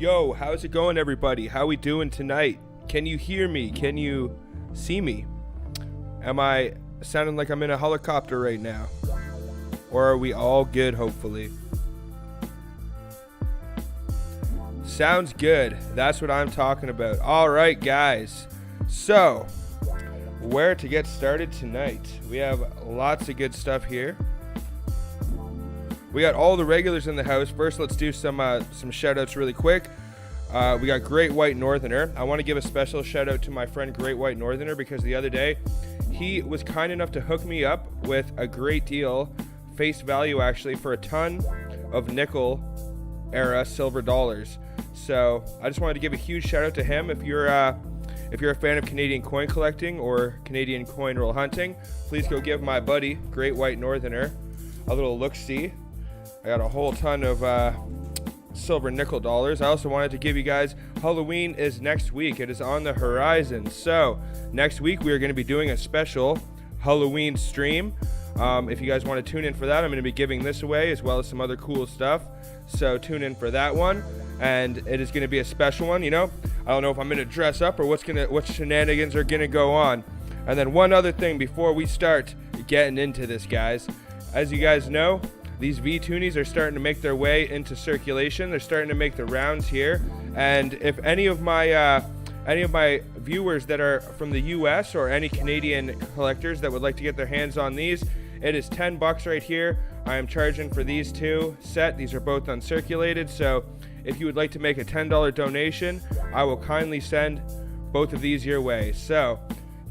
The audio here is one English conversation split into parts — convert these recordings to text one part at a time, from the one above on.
Yo, how's it going, everybody? How we doing tonight? Can you hear me? Can you see me? Am I sounding like I'm in a helicopter right now? Or are we all good, hopefully? Sounds good. That's what I'm talking about. All right, guys. So, where to get started tonight? We have lots of good stuff here. We got all the regulars in the house. First, let's do some shout-outs really quick. We got Great White Northerner. I want to give a special shout-out to my friend Great White Northerner because the other day, he was kind enough to hook me up with a great deal, face value actually, for a ton of nickel-era silver dollars. So, I just wanted to give a huge shout-out to him. If you're a fan of Canadian coin collecting or Canadian coin roll hunting, please go give my buddy, Great White Northerner, a little look-see. I got a whole ton of silver nickel dollars. I also wanted to give you guys, Halloween is next week. It is on the horizon. So next week we are going to be doing a special Halloween stream. If you guys want to tune in for that, I'm going to be giving this away as well as some other cool stuff. So tune in for that one. And it is going to be a special one, you know. I don't know if I'm going to dress up or what shenanigans are going to go on. And then one other thing before we start getting into this, guys. As you guys know, these V-Toonies are starting to make their way into circulation. They're starting to make the rounds here. And if any of my viewers that are from the US or any Canadian collectors that would like to get their hands on these, it is $10 right here. I am charging for these two set. These are both uncirculated. So if you would like to make a $10 donation, I will kindly send both of these your way. So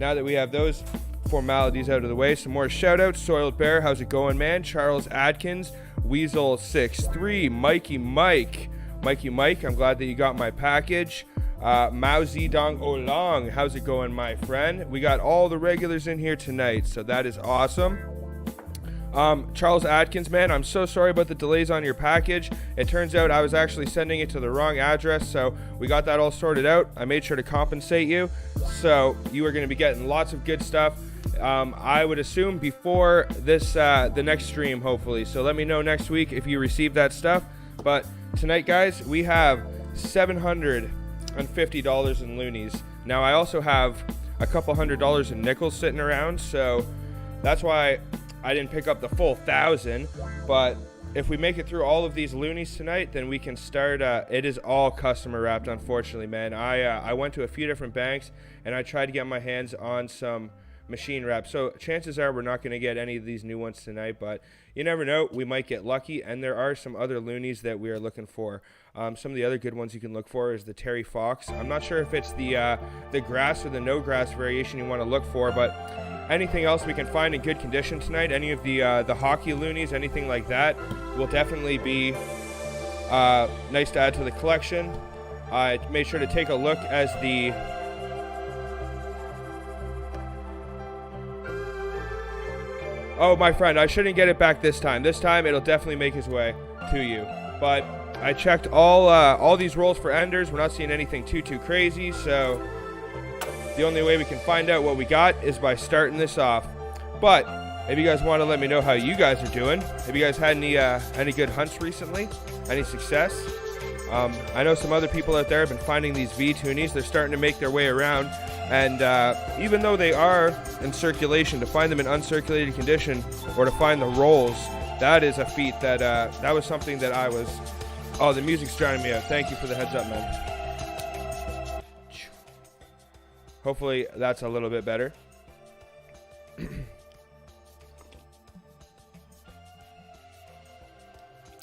now that we have those formalities out of the way, some more shout outs. Soiled Bear, how's it going, man? Charles Adkins, Weasel63, Mikey Mike, I'm glad that you got my package. Mao Zedong Olong, how's it going, my friend? We got all the regulars in here tonight, so that is awesome. Charles Adkins, man, I'm so sorry about the delays on your package. It turns out I was actually sending it to the wrong address, so we got that all sorted out. I made sure to compensate you, so you are going to be getting lots of good stuff. I would assume before this, the next stream, hopefully. So let me know next week if you receive that stuff. But tonight, guys, we have $750 in loonies. Now, I also have a couple $100 in nickels sitting around, so that's why I didn't pick up the full 1,000. But if we make it through all of these loonies tonight, then we can start. It is all customer wrapped, unfortunately, man. I went to a few different banks and I tried to get my hands on some machine wrap, so chances are we're not going to get any of these new ones tonight, but you never know, we might get lucky. And there are some other loonies that we are looking for. Some of the other good ones you can look for is the Terry Fox. I'm not sure if it's the grass or the no grass variation you want to look for, but anything else we can find in good condition tonight, any of the hockey loonies, anything like that, will definitely be nice to add to the collection. I made sure to take a look as the oh, my friend, I shouldn't get it back this time. This time, it'll definitely make its way to you. But I checked all these rolls for enders. We're not seeing anything too crazy, so the only way we can find out what we got is by starting this off. But if you guys want to let me know how you guys are doing, have you guys had any good hunts recently? Any success? I know some other people out there have been finding these V-Toonies. They're starting to make their way around. And even though they are in circulation, to find them in uncirculated condition or to find the rolls, that is a feat that that was something that I was... Oh, the music's drowning me out. Thank you for the heads up, man. Hopefully that's a little bit better.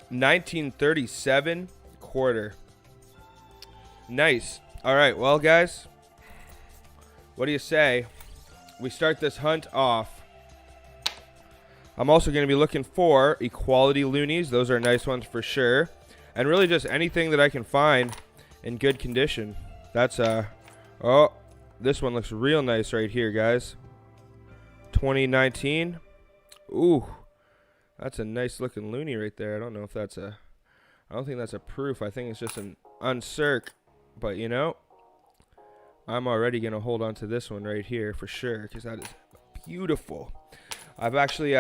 1937 quarter. Nice. All right, well, guys, what do you say we start this hunt off? I'm also going to be looking for equality loonies. Those are nice ones for sure. And really just anything that I can find in good condition. That's oh, this one looks real nice right here, guys. 2019. Ooh, that's a nice looking loonie right there. I don't know if that's a... I don't think that's a proof. I think it's just an uncirc. But, you know, I'm already going to hold on to this one right here for sure, because that is beautiful. I've actually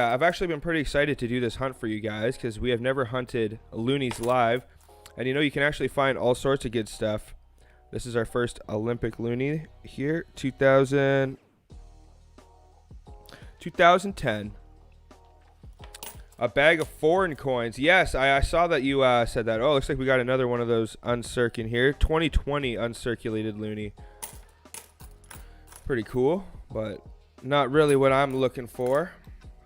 been pretty excited to do this hunt for you guys, because we have never hunted loonies live. And you know, you can actually find all sorts of good stuff. This is our first Olympic Loonie here, 2010. A bag of foreign coins. Yes, I saw that you said that. Oh, looks like we got another one of those uncirc in here. 2020 uncirculated Loonie. Pretty cool, but not really what I'm looking for.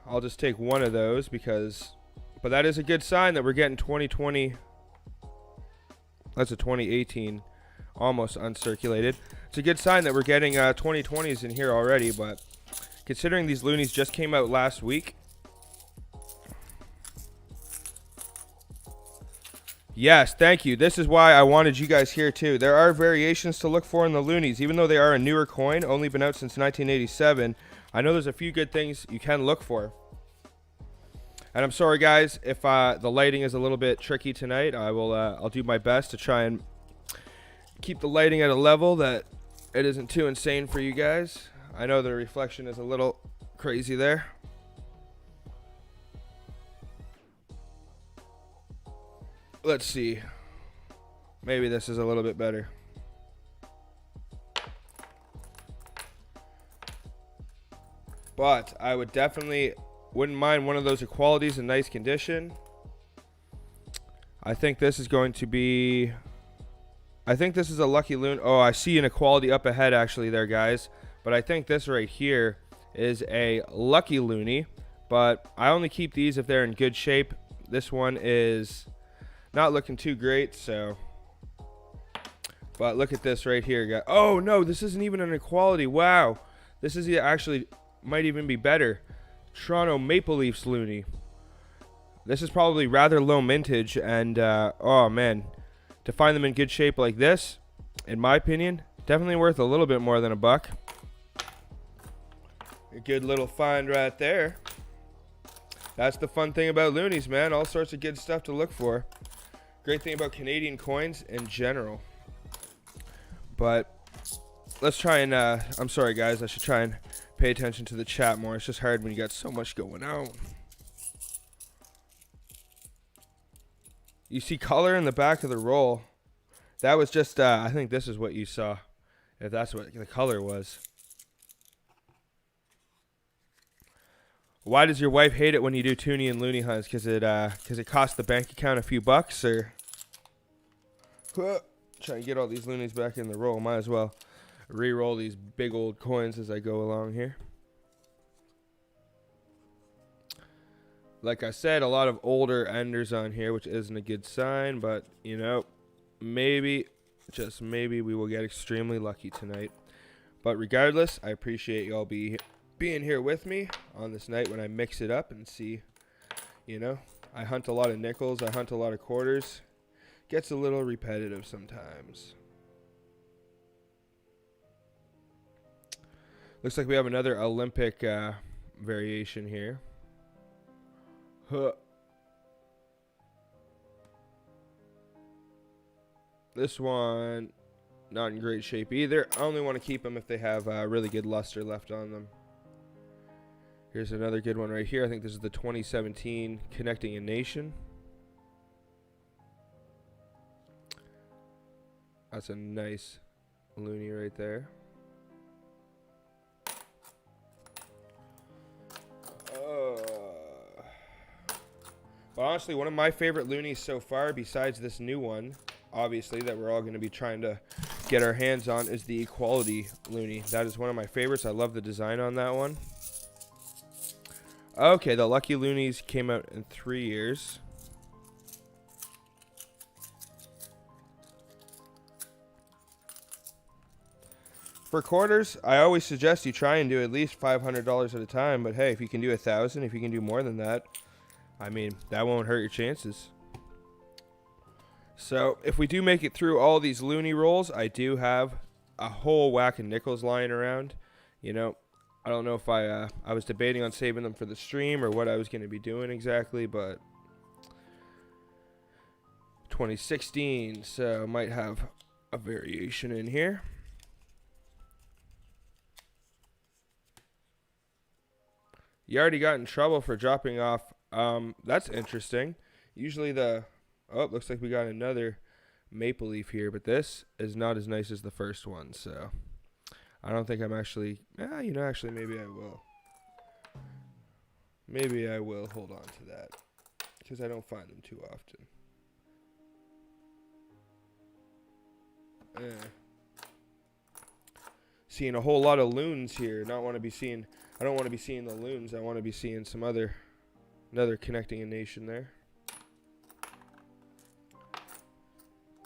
I'll just take one of those because... But that is a good sign that we're getting 2020. That's a 2018 almost uncirculated. It's a good sign that we're getting 2020s in here already, but considering these Loonies just came out last week... Yes, thank you. This is why I wanted you guys here too. There are variations to look for in the Loonies. Even though they are a newer coin, only been out since 1987, I know there's a few good things you can look for. And I'm sorry guys if the lighting is a little bit tricky tonight. I'll do my best to try and keep the lighting at a level that it isn't too insane for you guys. I know the reflection is a little crazy there. Let's see. Maybe this is a little bit better. But I would definitely wouldn't mind one of those equalities in nice condition. I think this is going to be... I think this is a lucky loon. Oh, I see an equality up ahead actually there, guys. But I think this right here is a lucky Loonie. But I only keep these if they're in good shape. This one is... not looking too great, so. But look at this right here, guys. Oh no, this isn't even an equality. Wow, this is actually might even be better. Toronto Maple Leafs Loonie. This is probably rather low mintage, and oh man, to find them in good shape like this, in my opinion, definitely worth a little bit more than $1. A good little find right there. That's the fun thing about Loonies, man. All sorts of good stuff to look for. Great thing about Canadian coins in general. But let's try and I'm sorry guys, I should try and pay attention to the chat more. It's just hard when you got so much going on. You see color in the back of the roll. That was just I think this is what you saw, if that's what the color was. Why does your wife hate it when you do toonie and Loonie hunts? Because it costs the bank account a few bucks, or try and get all these Loonies back in the roll. Might as well re-roll these big old coins as I go along here. Like I said, a lot of older enders on here, which isn't a good sign, but you know, maybe, just maybe, we will get extremely lucky tonight. But regardless, I appreciate y'all being here with me on this night when I mix it up and see, you know, I hunt a lot of nickels, I hunt a lot of quarters. Gets a little repetitive sometimes. Looks like we have another Olympic variation here. Huh. This one, not in great shape either. I only want to keep them if they have really good luster left on them. Here's another good one right here. I think this is the 2017 Connecting a Nation. That's a nice Loonie right there. But honestly, one of my favorite Loonies so far, besides this new one, obviously, that we're all going to be trying to get our hands on, is the Equality Loonie. That is one of my favorites. I love the design on that one. Okay, the Lucky Loonies came out in 3 years. For quarters, I always suggest you try and do at least $500 at a time. But hey, if you can do 1,000, if you can do more than that, I mean, that won't hurt your chances. So if we do make it through all these Loonie rolls, I do have a whole whack of nickels lying around. You know, I don't know if I was debating on saving them for the stream or what I was going to be doing exactly, but 2016, so might have a variation in here. You already got in trouble for dropping off. That's interesting. Usually Oh, looks like we got another maple leaf here, but this is not as nice as the first one, so I don't think I'm actually, actually maybe I will. Maybe I will hold on to that because I don't find them too often. Seeing a whole lot of loons here. I don't want to be seeing the loons. I want to be seeing some another connecting a nation there.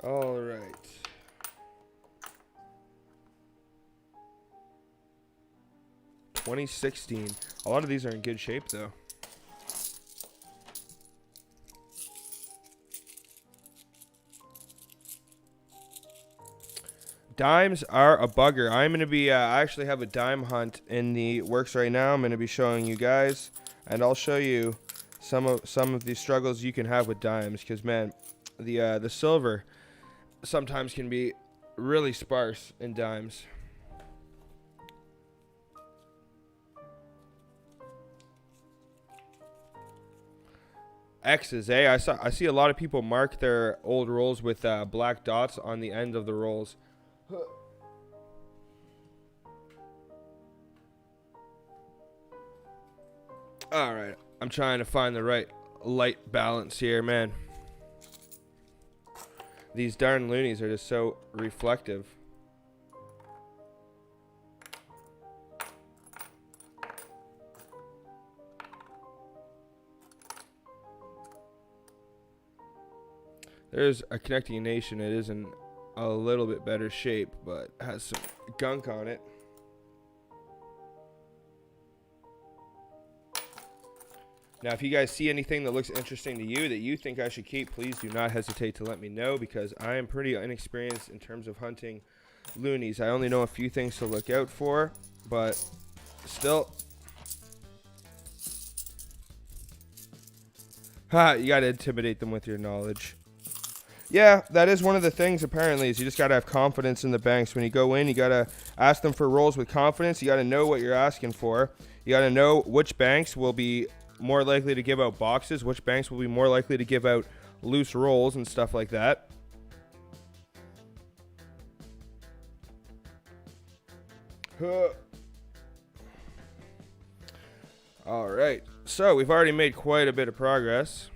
All right. $20.16. A lot of these are in good shape though. Dimes are a bugger. I'm going to be, I actually have a dime hunt in the works right now. I'm going to be showing you guys, and I'll show you some of the struggles you can have with dimes, because man, the silver sometimes can be really sparse in dimes. X's, eh? I see a lot of people mark their old rolls with black dots on the end of the rolls. All right, I'm trying to find the right light balance here, man. These darn loonies are just so reflective. There's a connecting nation. It is in a little bit better shape, but has some gunk on it. Now, if you guys see anything that looks interesting to you that you think I should keep, please do not hesitate to let me know, because I am pretty inexperienced in terms of hunting loonies. I only know a few things to look out for, but still. You got to intimidate them with your knowledge. Yeah, that is one of the things, apparently, is you just got to have confidence in the banks. When you go in, you got to ask them for rolls with confidence. You got to know what you're asking for. You got to know which banks will be more likely to give out boxes, which banks will be more likely to give out loose rolls and stuff like that. All right, so we've already made quite a bit of progress.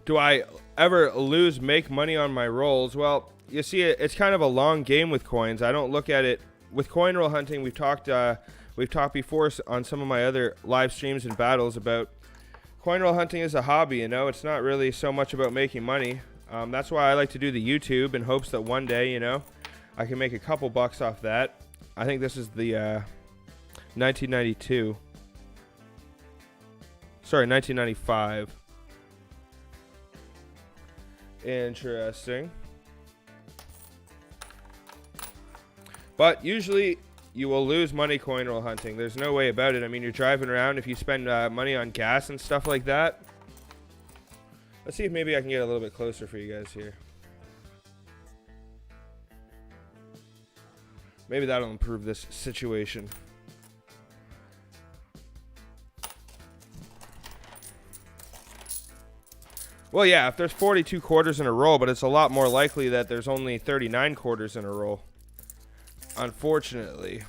Do I ever make money on my rolls? Well, you see, it's kind of a long game with coins. I don't look at it with coin roll hunting. We've talked before on some of my other live streams and battles about coin roll hunting as a hobby. You know, it's not really so much about making money. That's why I like to do the YouTube, in hopes that one day, I can make a couple bucks off that. I think this is the 1992. Sorry, 1995. Interesting. But usually you will lose money coin roll hunting. There's no way about it. I mean, you're driving around. If you spend money on gas and stuff like that. Let's see if maybe I can get a little bit closer for you guys here. Maybe that'll improve this situation. Well, yeah, if there's 42 quarters in a roll, but it's a lot more likely that there's only 39 quarters in a roll. Unfortunately.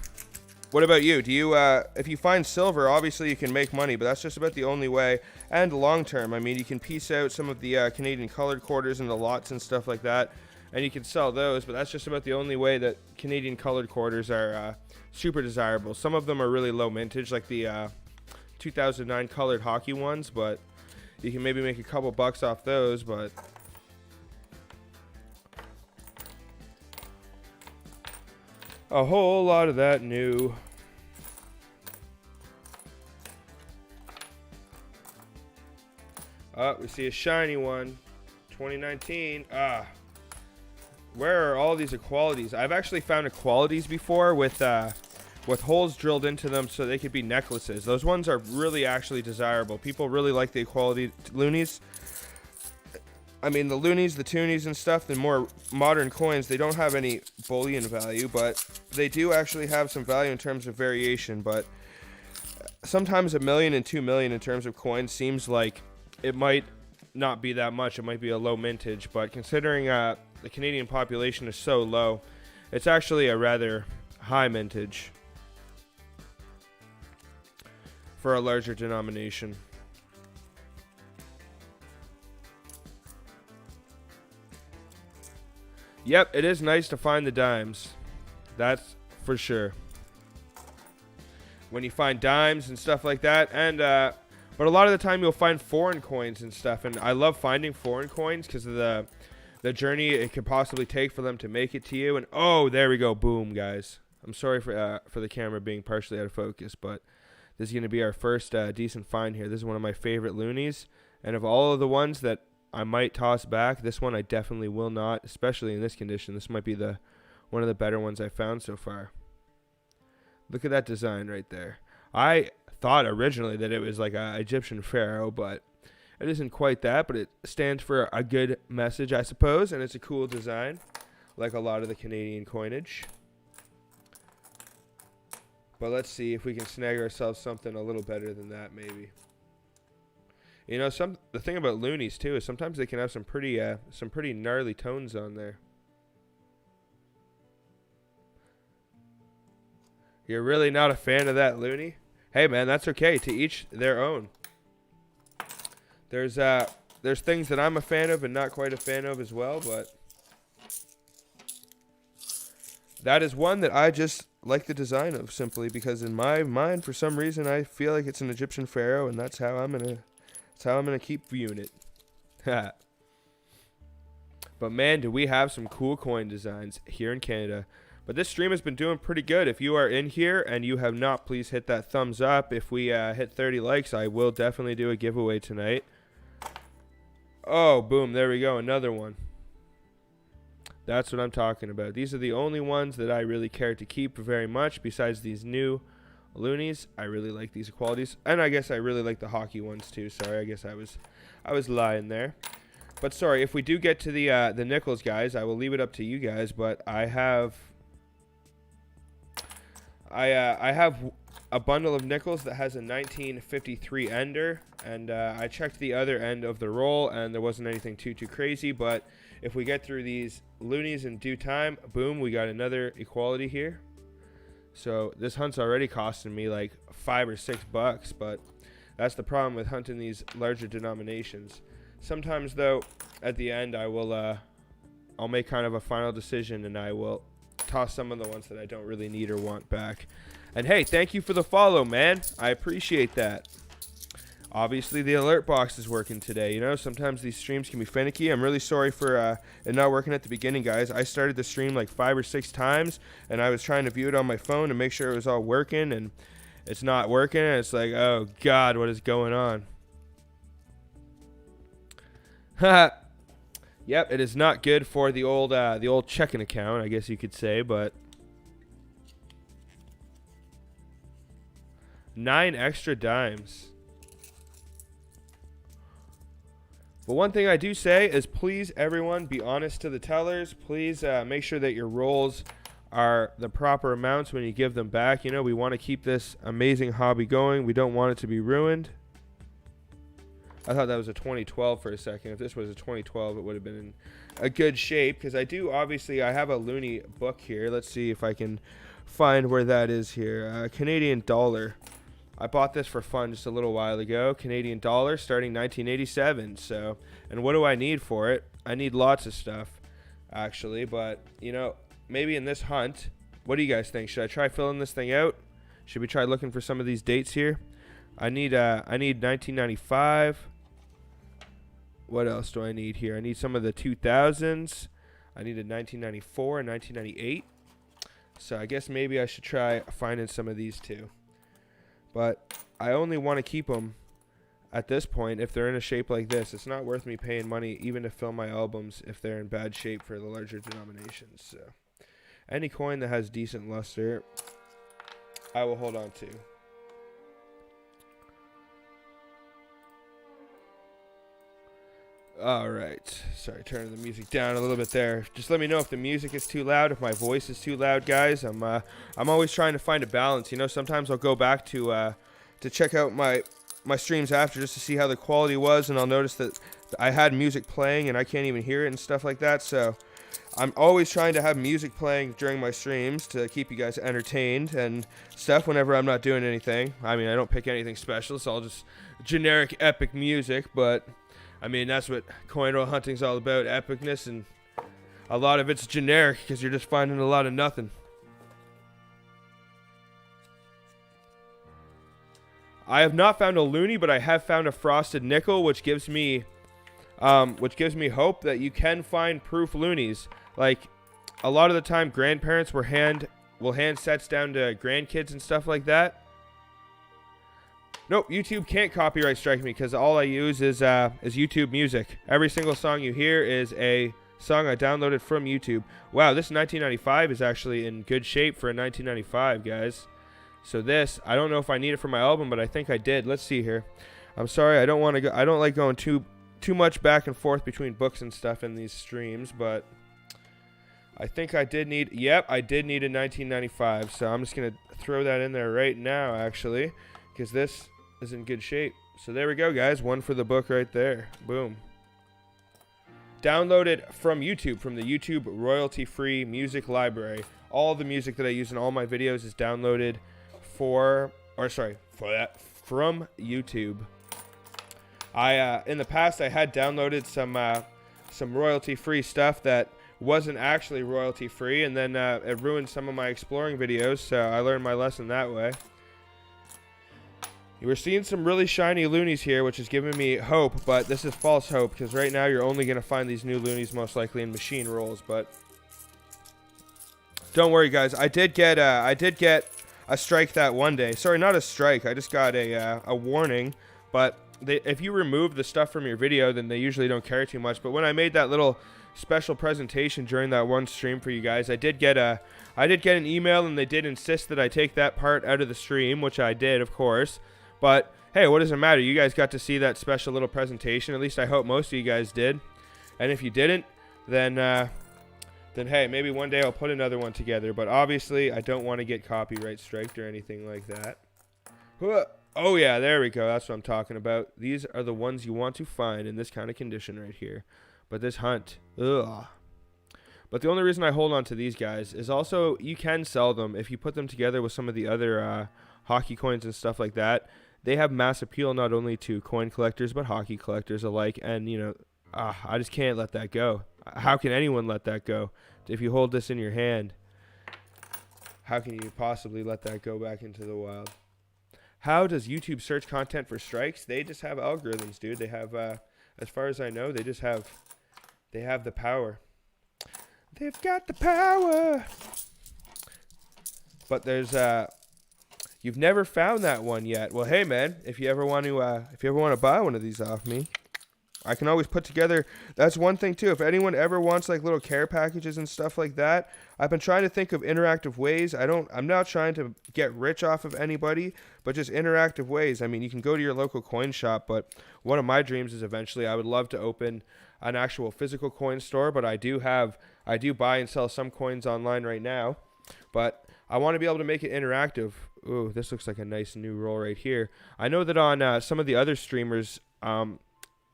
What about you? Do you, if you find silver, obviously you can make money, but that's just about the only way. And long term, I mean, you can piece out some of the Canadian colored quarters into lots and stuff like that, and you can sell those, but that's just about the only way that Canadian colored quarters are super desirable. Some of them are really low mintage, like the 2009 colored hockey ones, but you can maybe make a couple bucks off those, but a whole lot of that new. We see a shiny one. 2019. Where are all these equalities? I've actually found equalities before with holes drilled into them so they could be necklaces. Those ones are really actually desirable. People really like the equality loonies. I mean, the loonies, the toonies and stuff, the more modern coins, they don't have any bullion value, but they do actually have some value in terms of variation. But sometimes $1 million and $2 million in terms of coins seems like it might not be that much. It might be a low mintage, but considering the Canadian population is so low, it's actually a rather high mintage for a larger denomination. Yep, it is nice to find the dimes. That's for sure. When you find dimes and stuff like that, and but a lot of the time you'll find foreign coins and stuff, and I love finding foreign coins because of the journey it could possibly take for them to make it to you. And oh, there we go, boom, guys. I'm sorry for the camera being partially out of focus, but this is going to be our first decent find here. This is one of my favorite loonies, and of all of the ones that I might toss back, this one I definitely will not, especially in this condition. This might be one of the better ones I found so far. Look at that design right there. I thought originally that it was like an Egyptian pharaoh, but it isn't quite that, but it stands for a good message, I suppose, and it's a cool design, like a lot of the Canadian coinage. But let's see if we can snag ourselves something a little better than that, maybe. You know, the thing about loonies too is sometimes they can have some pretty gnarly tones on there. You're really not a fan of that loonie? Hey man, that's okay. To each their own. There's things that I'm a fan of and not quite a fan of as well, but that is one that I just like the design of, simply because in my mind, for some reason, I feel like it's an Egyptian pharaoh, and that's how I'm gonna keep viewing it. But man, do we have some cool coin designs here in Canada. But this stream has been doing pretty good. If you are in here and you have not, please hit that thumbs up. If we hit 30 likes, I will definitely do a giveaway tonight. Oh, boom, there we go, another one. That's what I'm talking about. These are the only ones that I really care to keep very much, besides these new loonies. I really like these qualities, and I guess I really like the hockey ones too. Sorry, I guess I was lying there. But sorry, if we do get to the nickels, guys, I will leave it up to you guys. But I have a bundle of nickels that has a 1953 ender, and I checked the other end of the roll, and there wasn't anything too crazy. But if we get through these loonies in due time, boom, we got another equality here. So this hunt's already costing me like $5 or $6, but that's the problem with hunting these larger denominations. Sometimes though, at the end, I'll make kind of a final decision, and I will toss some of the ones that I don't really need or want back. And hey, thank you for the follow, man. I appreciate that. Obviously, the alert box is working today. You know, sometimes these streams can be finicky. I'm really sorry for it not working at the beginning, guys. I started the stream like 5 or 6 times, and I was trying to view it on my phone to make sure it was all working, and it's not working. And it's like, oh God, what is going on? Yep, it is not good for the old checking account, I guess you could say, but 9 extra dimes. But one thing I do say is, please, everyone, be honest to the tellers. Please make sure that your rolls are the proper amounts when you give them back. You know, we want to keep this amazing hobby going. We don't want it to be ruined. I thought that was a 2012 for a second. If this was a 2012, it would have been in a good shape, because I have a loonie book here. Let's see if I can find where that is here. Canadian dollar. I bought this for fun just a little while ago. Canadian dollar starting 1987. So, and what do I need for it? I need lots of stuff, actually. But, you know, maybe in this hunt, what do you guys think? Should I try filling this thing out? Should we try looking for some of these dates here? I need 1995. What else do I need here? I need some of the 2000s. I needed 1994 and 1998. So I guess maybe I should try finding some of these too. But I only want to keep them at this point if they're in a shape like this. It's not worth me paying money even to fill my albums if they're in bad shape for the larger denominations. So any coin that has decent luster, I will hold on to. All right. Sorry, turning the music down a little bit there. Just let me know if the music is too loud, if my voice is too loud, guys. I'm always trying to find a balance. You know, sometimes I'll go back to check out my streams after just to see how the quality was, and I'll notice that I had music playing and I can't even hear it and stuff like that. So I'm always trying to have music playing during my streams to keep you guys entertained and stuff whenever I'm not doing anything. I mean, I don't pick anything special. It's all just generic epic music. But, I mean, that's what coin roll hunting's all about, epicness. And a lot of it's generic because you're just finding a lot of nothing. I have not found a loonie, but I have found a frosted nickel, which gives me hope that you can find proof loonies. Like, a lot of the time, grandparents will hand sets down to grandkids and stuff like that. Nope, YouTube can't copyright strike me because all I use is YouTube music. Every single song you hear is a song I downloaded from YouTube. Wow, this 1995 is actually in good shape for a 1995, guys. So this, I don't know if I need it for my album, but I think I did. Let's see here. I'm sorry, I don't want to go. I don't like going too much back and forth between books and stuff in these streams, but I think I did need. Yep, I did need a 1995. So I'm just gonna throw that in there right now, actually, because this is in good shape. So there we go, guys. One for the book right there. Boom. Downloaded from YouTube, from the YouTube royalty-free music library. All the music that I use in all my videos is downloaded from YouTube. In the past I had downloaded some royalty-free stuff that wasn't actually royalty-free, and then it ruined some of my exploring videos, so I learned my lesson that way. You were seeing some really shiny loonies here, which is giving me hope, but this is false hope, because right now you're only going to find these new loonies most likely in machine rolls, but don't worry, guys. I did get a strike that one day. Sorry, not a strike. I just got a warning. But if you remove the stuff from your video, then they usually don't care too much. But when I made that little special presentation during that one stream for you guys, I did get an email, and they did insist that I take that part out of the stream, which I did, of course. But hey, what does it matter? You guys got to see that special little presentation. At least I hope most of you guys did. And if you didn't, then hey, maybe one day I'll put another one together. But obviously, I don't want to get copyright striked or anything like that. Oh, yeah, there we go. That's what I'm talking about. These are the ones you want to find in this kind of condition right here. But this hunt, ugh. But the only reason I hold on to these guys is also you can sell them if you put them together with some of the other hockey coins and stuff like that. They have mass appeal not only to coin collectors but hockey collectors alike. And, you know, I just can't let that go. How can anyone let that go? If you hold this in your hand, how can you possibly let that go back into the wild? How does YouTube search content for strikes? They just have algorithms, dude. They have, as far as I know, they have the power. They've got the power. But there's, you've never found that one yet. Well, hey, man, if you ever want to buy one of these off me, I can always put together. That's one thing too. If anyone ever wants like little care packages and stuff like that, I've been trying to think of interactive ways. I'm not trying to get rich off of anybody, but just interactive ways. I mean, you can go to your local coin shop, but one of my dreams is eventually I would love to open an actual physical coin store, but I do buy and sell some coins online right now, but I want to be able to make it interactive. Ooh, this looks like a nice new roll right here. I know that on some of the other streamers,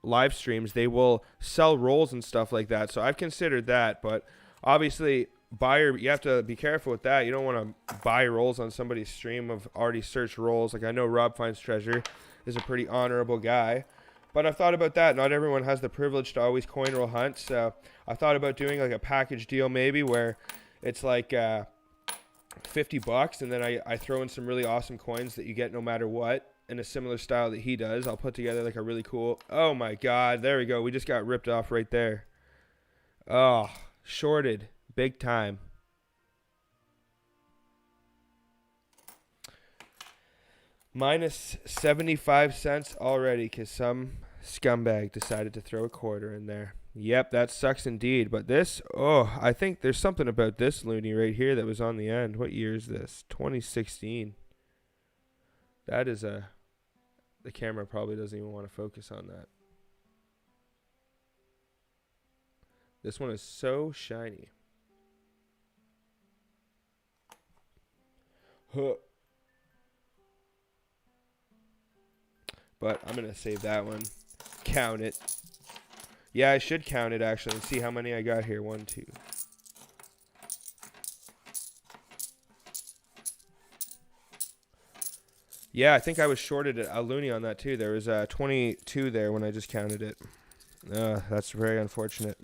live streams, they will sell rolls and stuff like that, so I've considered that. But obviously, you have to be careful with that. You don't want to buy rolls on somebody's stream of already searched rolls. Like, I know Rob Finds Treasure is a pretty honorable guy, but I've thought about that. Not everyone has the privilege to always coin roll hunt, so I thought about doing like a package deal maybe where it's like $50, and then I throw in some really awesome coins that you get no matter what, in a similar style that he does. I'll put together like a really cool, oh my god, there we go. We just got ripped off right there. Oh, shorted big time. Minus 75 cents already because some scumbag decided to throw a quarter in there. Yep, that sucks indeed. But this, I think there's something about this loonie right here that was on the end. What year is this? 2016. That is the camera probably doesn't even want to focus on that. This one is so shiny. Huh. But I'm going to save that one. Count it. Yeah, I should count it actually and see how many I got here. 1, 2. Yeah, I think I was shorted a loonie on that too. There was 22 there when I just counted it. That's very unfortunate.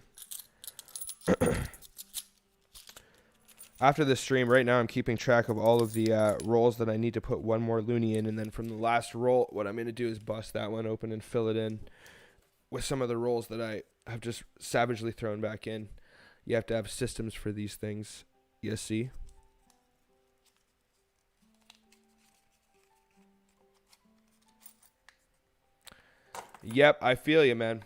After this stream, right now I'm keeping track of all of the rolls that I need to put one more loonie in, and then from the last roll, what I'm going to do is bust that one open and fill it in with some of the rolls that I have just savagely thrown back in. You have to have systems for these things, you see. Yep, I feel you, man.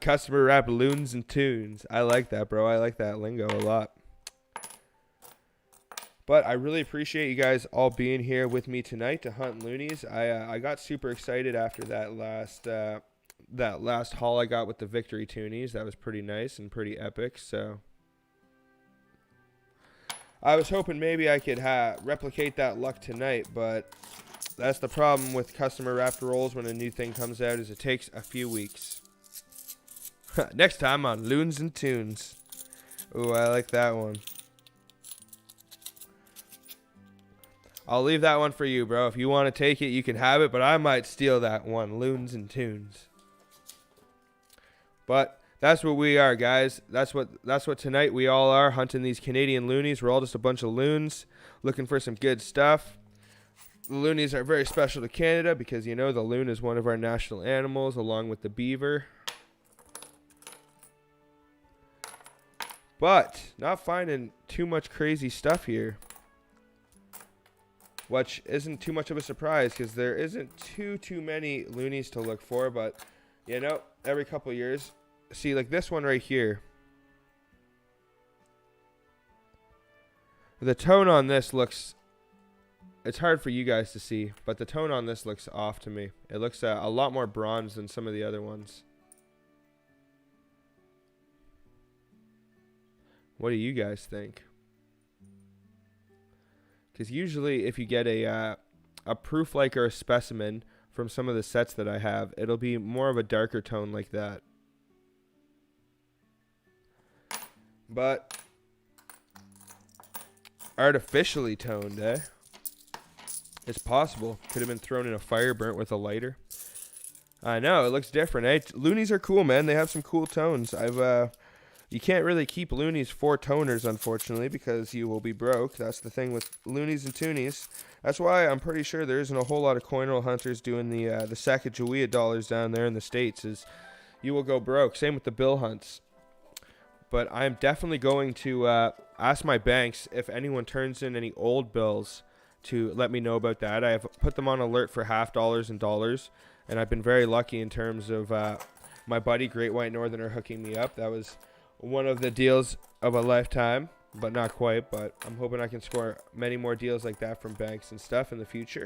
Customer rap loons and tunes. I like that, bro. I like that lingo a lot. But I really appreciate you guys all being here with me tonight to hunt loonies. I got super excited after that last haul I got with the victory toonies. That was pretty nice and pretty epic. So I was hoping maybe I could replicate that luck tonight, but that's the problem with customer wrapped rolls when a new thing comes out, is it takes a few weeks. Next time on Loons and Tunes. Ooh, I like that one. I'll leave that one for you, bro. If you want to take it, you can have it, but I might steal that one. Loons and Tunes. But that's what we are, guys. That's what tonight we all are, hunting these Canadian loonies. We're all just a bunch of loons looking for some good stuff. The loonies are very special to Canada because, you know, the loon is one of our national animals along with the beaver. But not finding too much crazy stuff here, which isn't too much of a surprise because there isn't too many loonies to look for. But, you know, every couple of years, see, like this one right here. The tone on this looks, it's hard for you guys to see, but the tone on this looks off to me. It looks a lot more bronze than some of the other ones. What do you guys think? Because usually if you get a proof like or a specimen from some of the sets that I have, it'll be more of a darker tone like that. But artificially toned, eh? It's possible. Could have been thrown in a fire, burnt with a lighter. I know, it looks different, eh? Loonies are cool, man. They have some cool tones. You can't really keep loonies for toners, unfortunately, because you will be broke. That's the thing with loonies and toonies. That's why I'm pretty sure there isn't a whole lot of coin roll hunters doing the Sacagawea dollars down there in the States. Is you will go broke. Same with the bill hunts. But I'm definitely going to ask my banks if anyone turns in any old bills to let me know about that. I have put them on alert for half dollars and dollars, and I've been very lucky in terms of my buddy Great White Northerner hooking me up. That was one of the deals of a lifetime, but not quite. But I'm hoping I can score many more deals like that from banks and stuff in the future.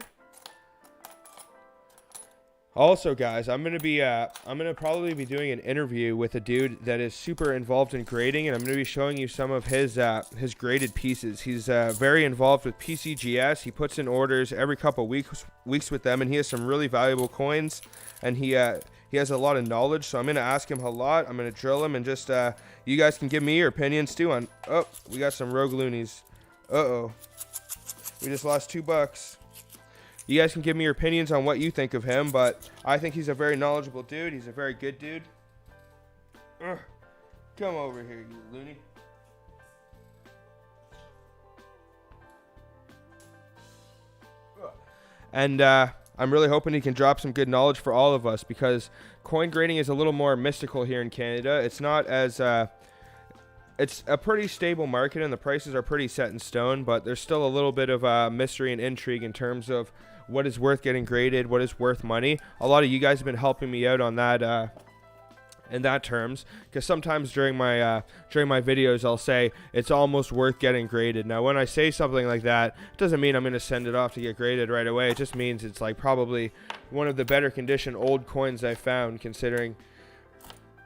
Also, guys, I'm gonna probably be doing an interview with a dude that is super involved in grading, and I'm gonna be showing you some of his graded pieces. He's very involved with PCGS. He puts in orders every couple weeks with them, and he has some really valuable coins, and he has a lot of knowledge. So I'm gonna ask him a lot. I'm gonna drill him, and just you guys can give me your opinions too on. Oh, we got some rogue loonies. We just lost $2. You guys can give me your opinions on what you think of him, but I think he's a very knowledgeable dude. He's a very good dude. Come over here, you loony. And I'm really hoping he can drop some good knowledge for all of us, because coin grading is a little more mystical here in Canada. It's not as it's a pretty stable market, and the prices are pretty set in stone, but there's still a little bit of mystery and intrigue in terms of what is worth getting graded, what is worth money. A lot of you guys have been helping me out on that in that terms, because sometimes during my videos I'll say it's almost worth getting graded. Now when I say something like that, it doesn't mean I'm going to send it off to get graded right away. It just means it's like probably one of the better condition old coins I found, considering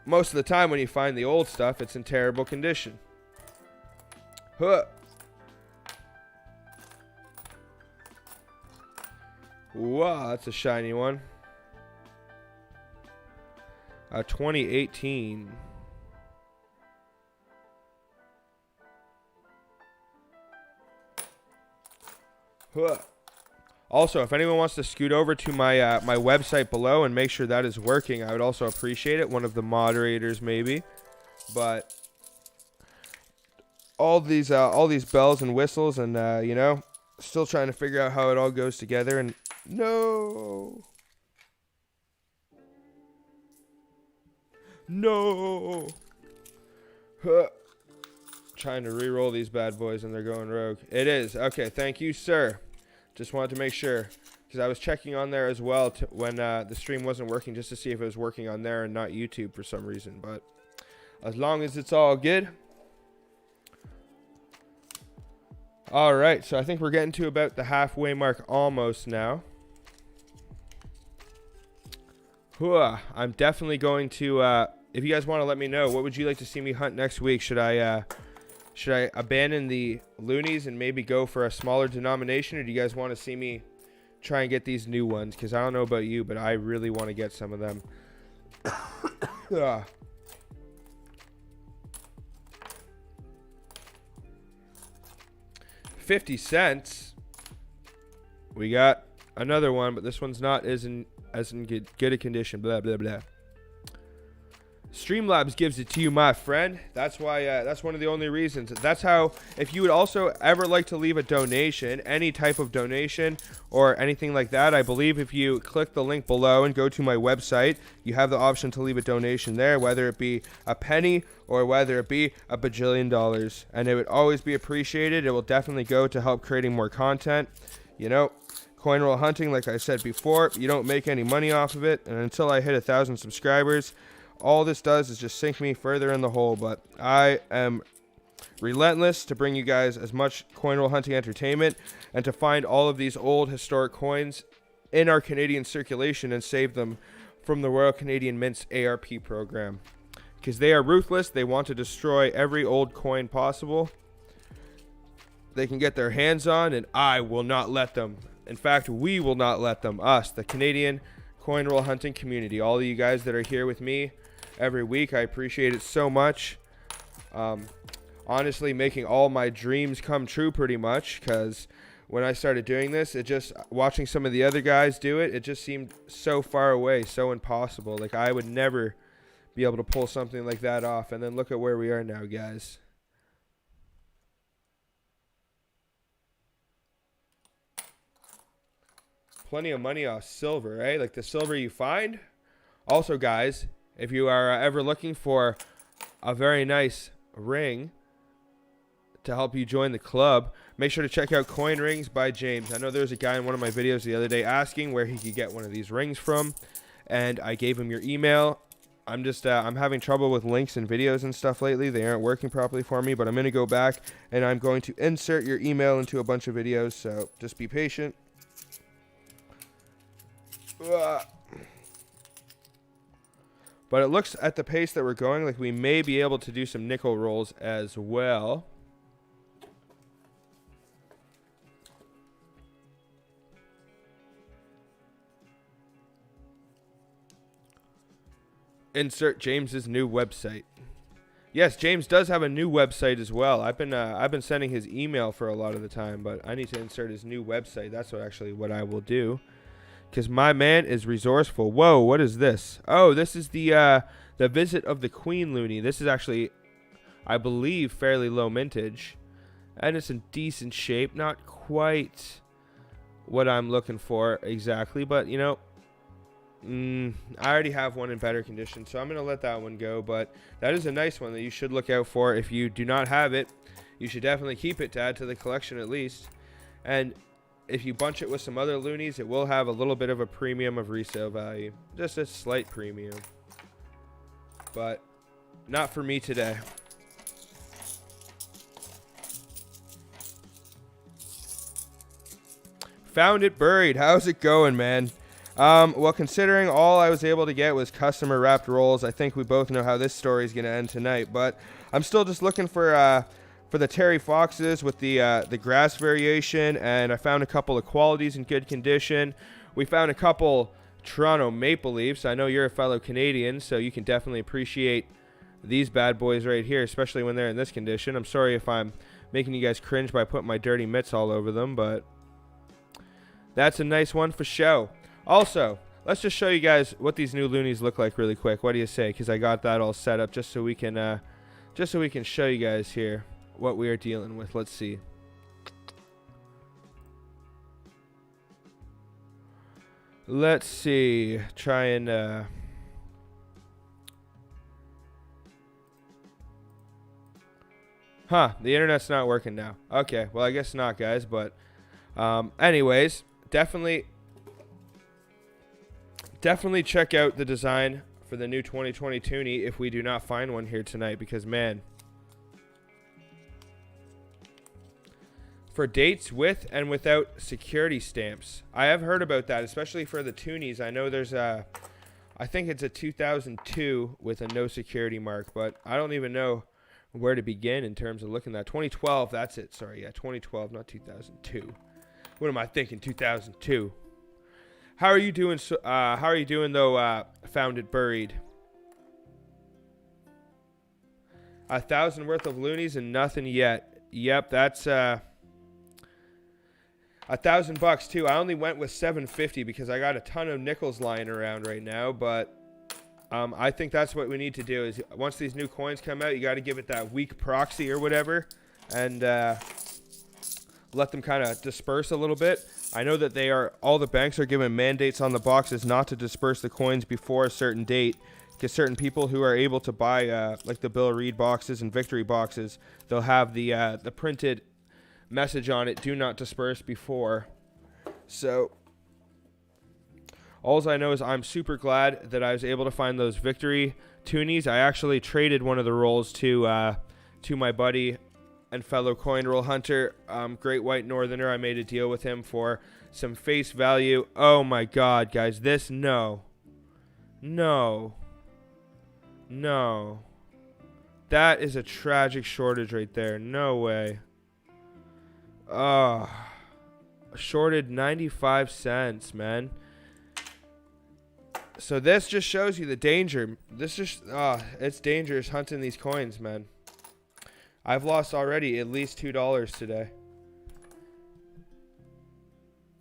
most of the time when you find the old stuff, it's in terrible condition. Wow, that's a shiny one. 2018. Huh. Also, if anyone wants to scoot over to my my website below and make sure that is working, I would also appreciate it. One of the moderators, maybe. But all these bells and whistles, and you know, still trying to figure out how it all goes together. And no. Huh. Trying to re-roll these bad boys and they're going rogue. It is. Okay, thank you, sir. Just wanted to make sure, because I was checking on there as well when the stream wasn't working, just to see if it was working on there and not YouTube for some reason. But as long as it's all good. All right, so I think we're getting to about the halfway mark almost now. I'm definitely going to, if you guys want to let me know, what would you like to see me hunt next week? Should I abandon the Loonies and maybe go for a smaller denomination, or do you guys want to see me try and get these new ones? Because I don't know about you, but I really want to get some of them. 50 cents. We got another one, but this one's not as in good a condition. Blah, blah, blah. Streamlabs gives it to you, my friend. That's why, that's one of the only reasons. That's how, if you would also ever like to leave a donation, any type of donation or anything like that, I believe if you click the link below and go to my website, you have the option to leave a donation there, whether it be a penny or whether it be a bajillion dollars. And it would always be appreciated. It will definitely go to help creating more content. You know, coin roll hunting, like I said before, you don't make any money off of it. And until I hit 1,000 subscribers, all this does is just sink me further in the hole. But I am relentless to bring you guys as much coin roll hunting entertainment and to find all of these old historic coins in our Canadian circulation and save them from the Royal Canadian Mint's ARP program. Because they are ruthless. They want to destroy every old coin possible they can get their hands on, and I will not let them. In fact, we will not let them. Us, the Canadian coin roll hunting community. All of you guys that are here with me every week, I appreciate it so much. Honestly, making all my dreams come true pretty much, because when I started doing this, it just, watching some of the other guys do it, it just seemed so far away, so impossible. Like, I would never be able to pull something like that off. And then look at where we are now, guys. Plenty of money off silver, eh? Like the silver you find. Also, guys, if you are ever looking for a very nice ring to help you join the club, make sure to check out Coin Rings by James. I know there was a guy in one of my videos the other day asking where he could get one of these rings from, and I gave him your email. I'm just I'm having trouble with links and videos and stuff lately. They aren't working properly for me, but I'm going to go back and I'm going to insert your email into a bunch of videos, so just be patient. But it looks, at the pace that we're going, like we may be able to do some nickel rolls as well. Insert James's new website. Yes, James does have a new website as well. I've been sending his email for a lot of the time, but I need to insert his new website. That's what I will do. Because my man is resourceful. Whoa, what is this? Oh, this is the Visit of the Queen Loonie. This is actually, I believe, fairly low mintage. And it's in decent shape. Not quite what I'm looking for exactly. But, you know, I already have one in better condition. So I'm going to let that one go. But that is a nice one that you should look out for. If you do not have it, you should definitely keep it to add to the collection at least. And if you bunch it with some other Loonies, it will have a little bit of a premium of resale value. Just a slight premium. But not for me today. Found it buried. How's it going, man? Well, considering all I was able to get was customer wrapped rolls, I think we both know how this story is going to end tonight. But I'm still just looking for the Terry Foxes with the grass variation, and I found a couple of qualities in good condition. We found a couple Toronto Maple Leafs. I know you're a fellow Canadian, so you can definitely appreciate these bad boys right here, especially when they're in this condition. I'm sorry if I'm making you guys cringe by putting my dirty mitts all over them, but that's a nice one for show. Also, let's just show you guys what these new Loonies look like really quick. What do you say? Because I got that all set up just so we can show you guys here what we are dealing with. Let's see. Let's see. Try and the internet's not working now. Okay, well I guess not, guys, but anyways, definitely check out the design for the new 2020 Toonie if we do not find one here tonight, because man, for dates with and without security stamps. I have heard about that, especially for the Toonies. I know there's I think it's a 2002 with a no security mark, but I don't even know where to begin in terms of looking at that. 2012, that's it. Sorry, yeah, 2012, not 2002. What am I thinking? 2002. How are you doing? How are you doing though? Found it buried. 1,000 worth of Loonies and nothing yet. Yep, that's $1,000 too. I only went with $750 because I got a ton of nickels lying around right now, but I think that's what we need to do is once these new coins come out, you got to give it that weak proxy or whatever and let them kind of disperse a little bit. I know that all the banks are giving mandates on the boxes not to disperse the coins before a certain date, because certain people who are able to buy like the Bill Reed boxes and Victory boxes, they'll have the printed message on it, do not disperse before. So all I know is I'm super glad that I was able to find those Victory Toonies. I actually traded one of the rolls to my buddy and fellow coin roll hunter, Great White Northerner. I made a deal with him for some face value. Oh my god, guys, this no. That is a tragic shortage right there. No way. Shorted 95 cents, man. So this just shows you the danger. It's dangerous hunting these coins, man. I've lost already at least $2 today.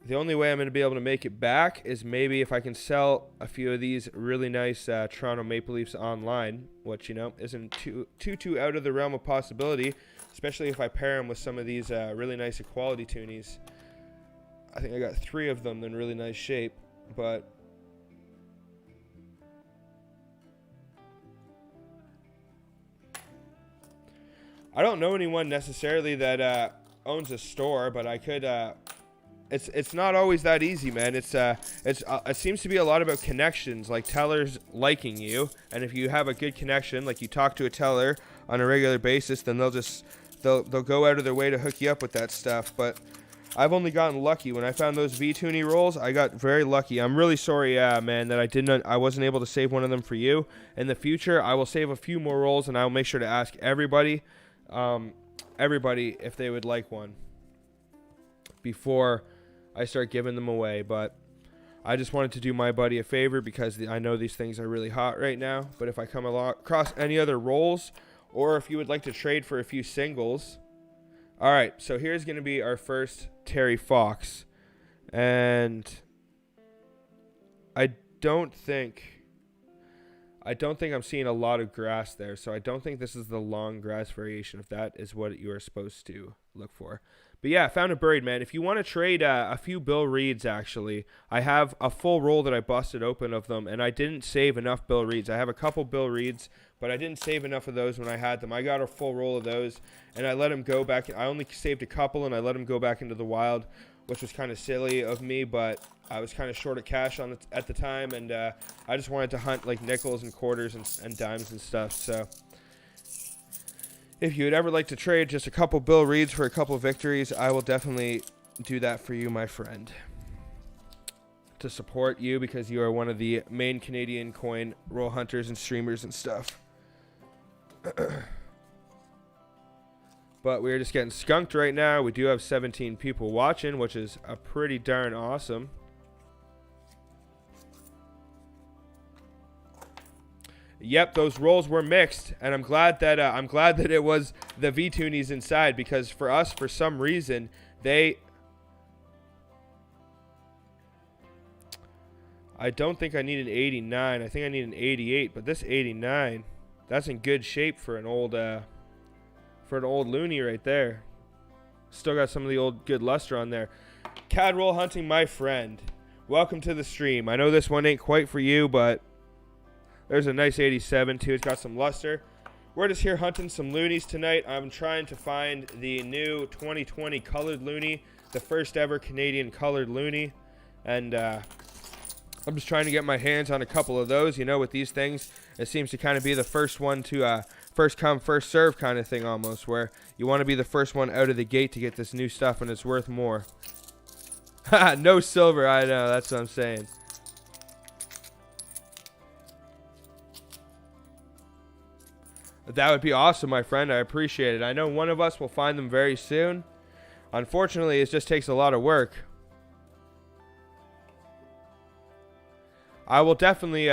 The only way I'm going to be able to make it back is maybe if I can sell a few of these really nice Toronto Maple Leafs online, which, you know, isn't too out of the realm of possibility, especially if I pair them with some of these really nice equality Toonies. I think I got 3 of them in really nice shape, but I don't know anyone necessarily that owns a store, but I could. It's not always that easy, man. It seems to be a lot about connections, like tellers liking you, and if you have a good connection, like you talk to a teller on a regular basis, then they'll go out of their way to hook you up with that stuff. But I've only gotten lucky. When I found those V-Toonie rolls, I got very lucky. I'm really sorry, man, that I wasn't able to save one of them for you. In the future, I will save a few more rolls, and I will make sure to ask everybody if they would like one before I start giving them away. But I just wanted to do my buddy a favor because I know these things are really hot right now. But if I come across any other rolls, or if you would like to trade for a few singles. All right, so here's going to be our first Terry Fox, and I don't think I'm seeing a lot of grass there, so I don't think this is the long grass variation, if that is what you are supposed to look for. But yeah, I found it buried, man. If you want to trade a few Bill Reeds, actually, I have a full roll that I busted open of them, and I didn't save enough Bill Reeds. I have a couple Bill Reeds, but I didn't save enough of those when I had them. I got a full roll of those, and I let them go back. I only saved a couple, and I let them go back into the wild, which was kind of silly of me, but I was kind of short of cash at the time, and I just wanted to hunt like nickels and quarters and dimes and stuff. So if you would ever like to trade just a couple Bill Reeds for a couple victories, I will definitely do that for you, my friend, to support you because you are one of the main Canadian coin roll hunters and streamers and stuff. But we're just getting skunked right now. We do have 17 people watching, which is a pretty darn awesome. Yep, those rolls were mixed, and I'm glad that it was the V-Toonies inside, because for us, for some reason, I don't think I need an 89. I think I need an 88, but this 89, that's in good shape for an old Loonie right there. Still got some of the old good luster on there. Cad roll hunting, my friend. Welcome to the stream. I know this one ain't quite for you, but there's a nice 87 too. It's got some luster. We're just here hunting some Loonies tonight. I'm trying to find the new 2020 colored Loonie, the first ever Canadian colored Loonie, and I'm just trying to get my hands on a couple of those. You know, with these things, it seems to kind of be the first one to first come, first serve kind of thing almost, where you want to be the first one out of the gate to get this new stuff, and it's worth more. No silver, I know, that's what I'm saying. That would be awesome, my friend. I appreciate it. I know one of us will find them very soon. Unfortunately, it just takes a lot of work. I will definitely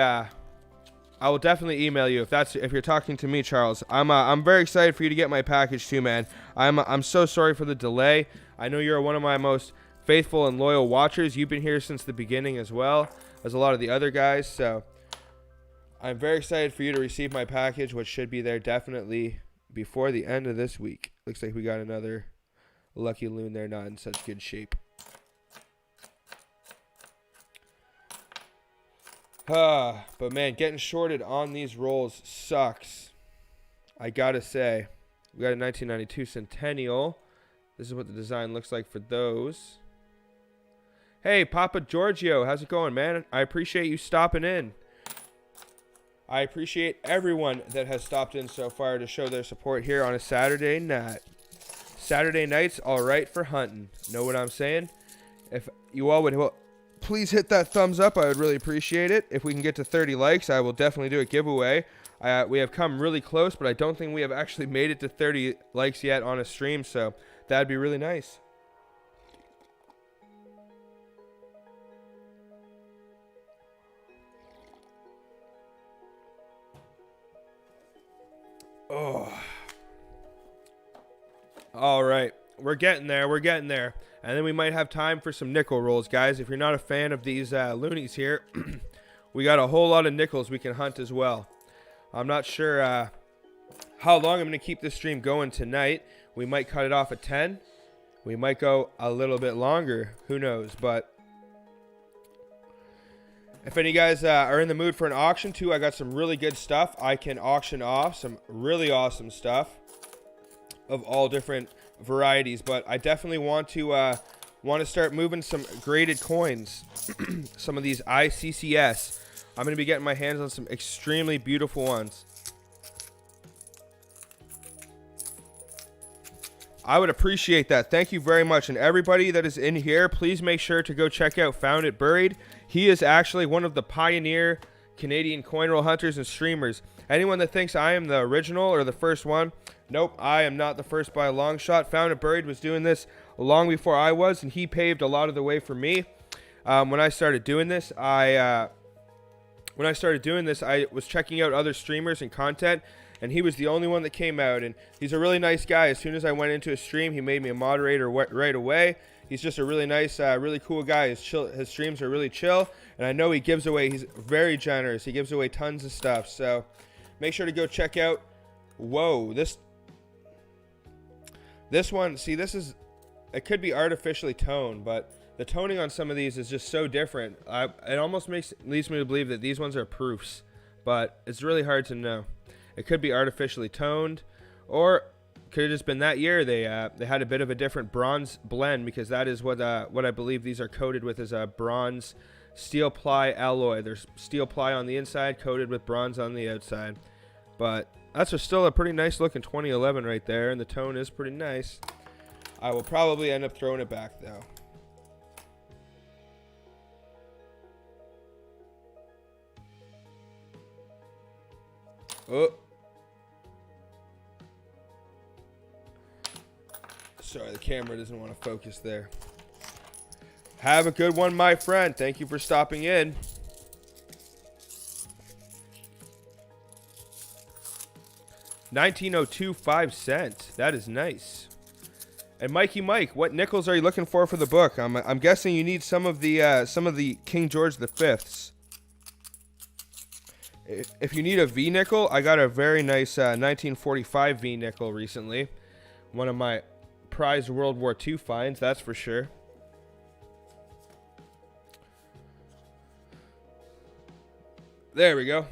email you if you're talking to me, Charles. I'm very excited for you to get my package too, man. I'm so sorry for the delay. I know you're one of my most faithful and loyal watchers. You've been here since the beginning as well as a lot of the other guys, so I'm very excited for you to receive my package, which should be there definitely before the end of this week. Looks like we got another lucky loon there, not in such good shape. But man, getting shorted on these rolls sucks. I gotta say, we got a 1992 Centennial. This is what the design looks like for those. Hey, Papa Giorgio, how's it going, man? I appreciate you stopping in. I appreciate everyone that has stopped in so far to show their support here on a Saturday night. Saturday night's all right for hunting. Know what I'm saying? If you all would please hit that thumbs up, I would really appreciate it. If we can get to 30 likes, I will definitely do a giveaway. We have come really close, but I don't think we have actually made it to 30 likes yet on a stream, so that'd be really nice. Oh. All right. We're getting there. We're getting there. And then we might have time for some nickel rolls, guys. If you're not a fan of these Loonies here, we got a whole lot of nickels we can hunt as well. I'm not sure how long I'm going to keep this stream going tonight. We might cut it off at 10. We might go a little bit longer. Who knows? But if any guys are in the mood for an auction too, I got some really good stuff. I can auction off some really awesome stuff of all different varieties, but I definitely want to start moving some graded coins. Some of these ICCS. I'm going to be getting my hands on some extremely beautiful ones. I would appreciate that. Thank you very much. And everybody that is in here, please make sure to go check out Found It Buried. He is actually one of the pioneer Canadian coin roll hunters and streamers. Anyone that thinks I am the original or the first one, nope, I am not the first by a long shot. Found It Buried was doing this long before I was, and he paved a lot of the way for me. When I started doing this, I was checking out other streamers and content, and he was the only one that came out, and he's a really nice guy. As soon as I went into a stream, he made me a moderator right away. He's just a really nice, really cool guy. His streams are really chill, and I know he gives away, he's very generous. He gives away tons of stuff, so make sure to go check out. Whoa, this one, see, it could be artificially toned, but the toning on some of these is just so different. It almost leads me to believe that these ones are proofs, but it's really hard to know. It could be artificially toned, or could have just been that year they had a bit of a different bronze blend, because that is what I believe these are coated with, is a bronze steel ply alloy. There's steel ply on the inside coated with bronze on the outside, but that's still a pretty nice looking 2011 right there, and the tone is pretty nice. I will probably end up throwing it back though. Oh, sorry, the camera doesn't want to focus there. Have a good one, my friend. Thank you for stopping in. 1902 5 cents. That is nice. And Mikey Mike, what nickels are you looking for the book? I'm guessing you need some of the King George V. If you need a V nickel, I got a very nice 1945 V nickel recently. One of my prized World War II finds, that's for sure. There we go.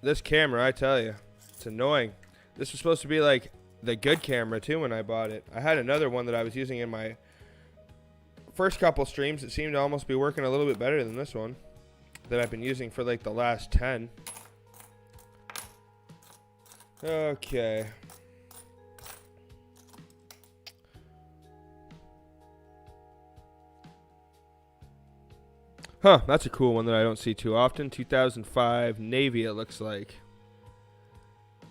This camera, I tell you, it's annoying. This was supposed to be like the good camera too when I bought it. I had another one that I was using in my first couple streams. It seemed to almost be working a little bit better than this one that I've been using for like the last 10. Okay. Huh, that's a cool one that I don't see too often. 2005 Navy, it looks like.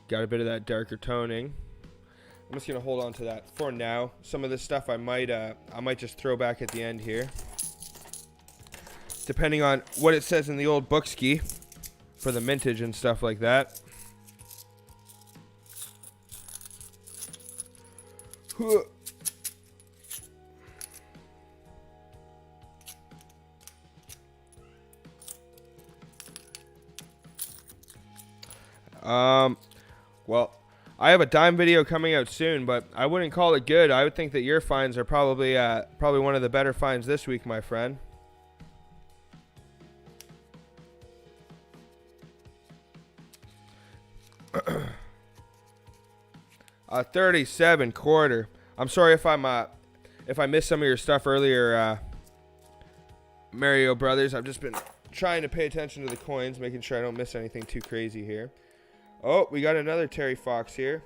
Got a bit of that darker toning. I'm just gonna hold on to that for now. Some of this stuff I might just throw back at the end here, depending on what it says in the old bookski for the mintage and stuff like that. Well, I have a dime video coming out soon, but I wouldn't call it good. I would think that your finds are probably one of the better finds this week, my friend. 37 quarter. I'm sorry if I missed some of your stuff earlier, Mario Brothers. I've just been trying to pay attention to the coins, making sure I don't miss anything too crazy here. Oh, we got another Terry Fox here.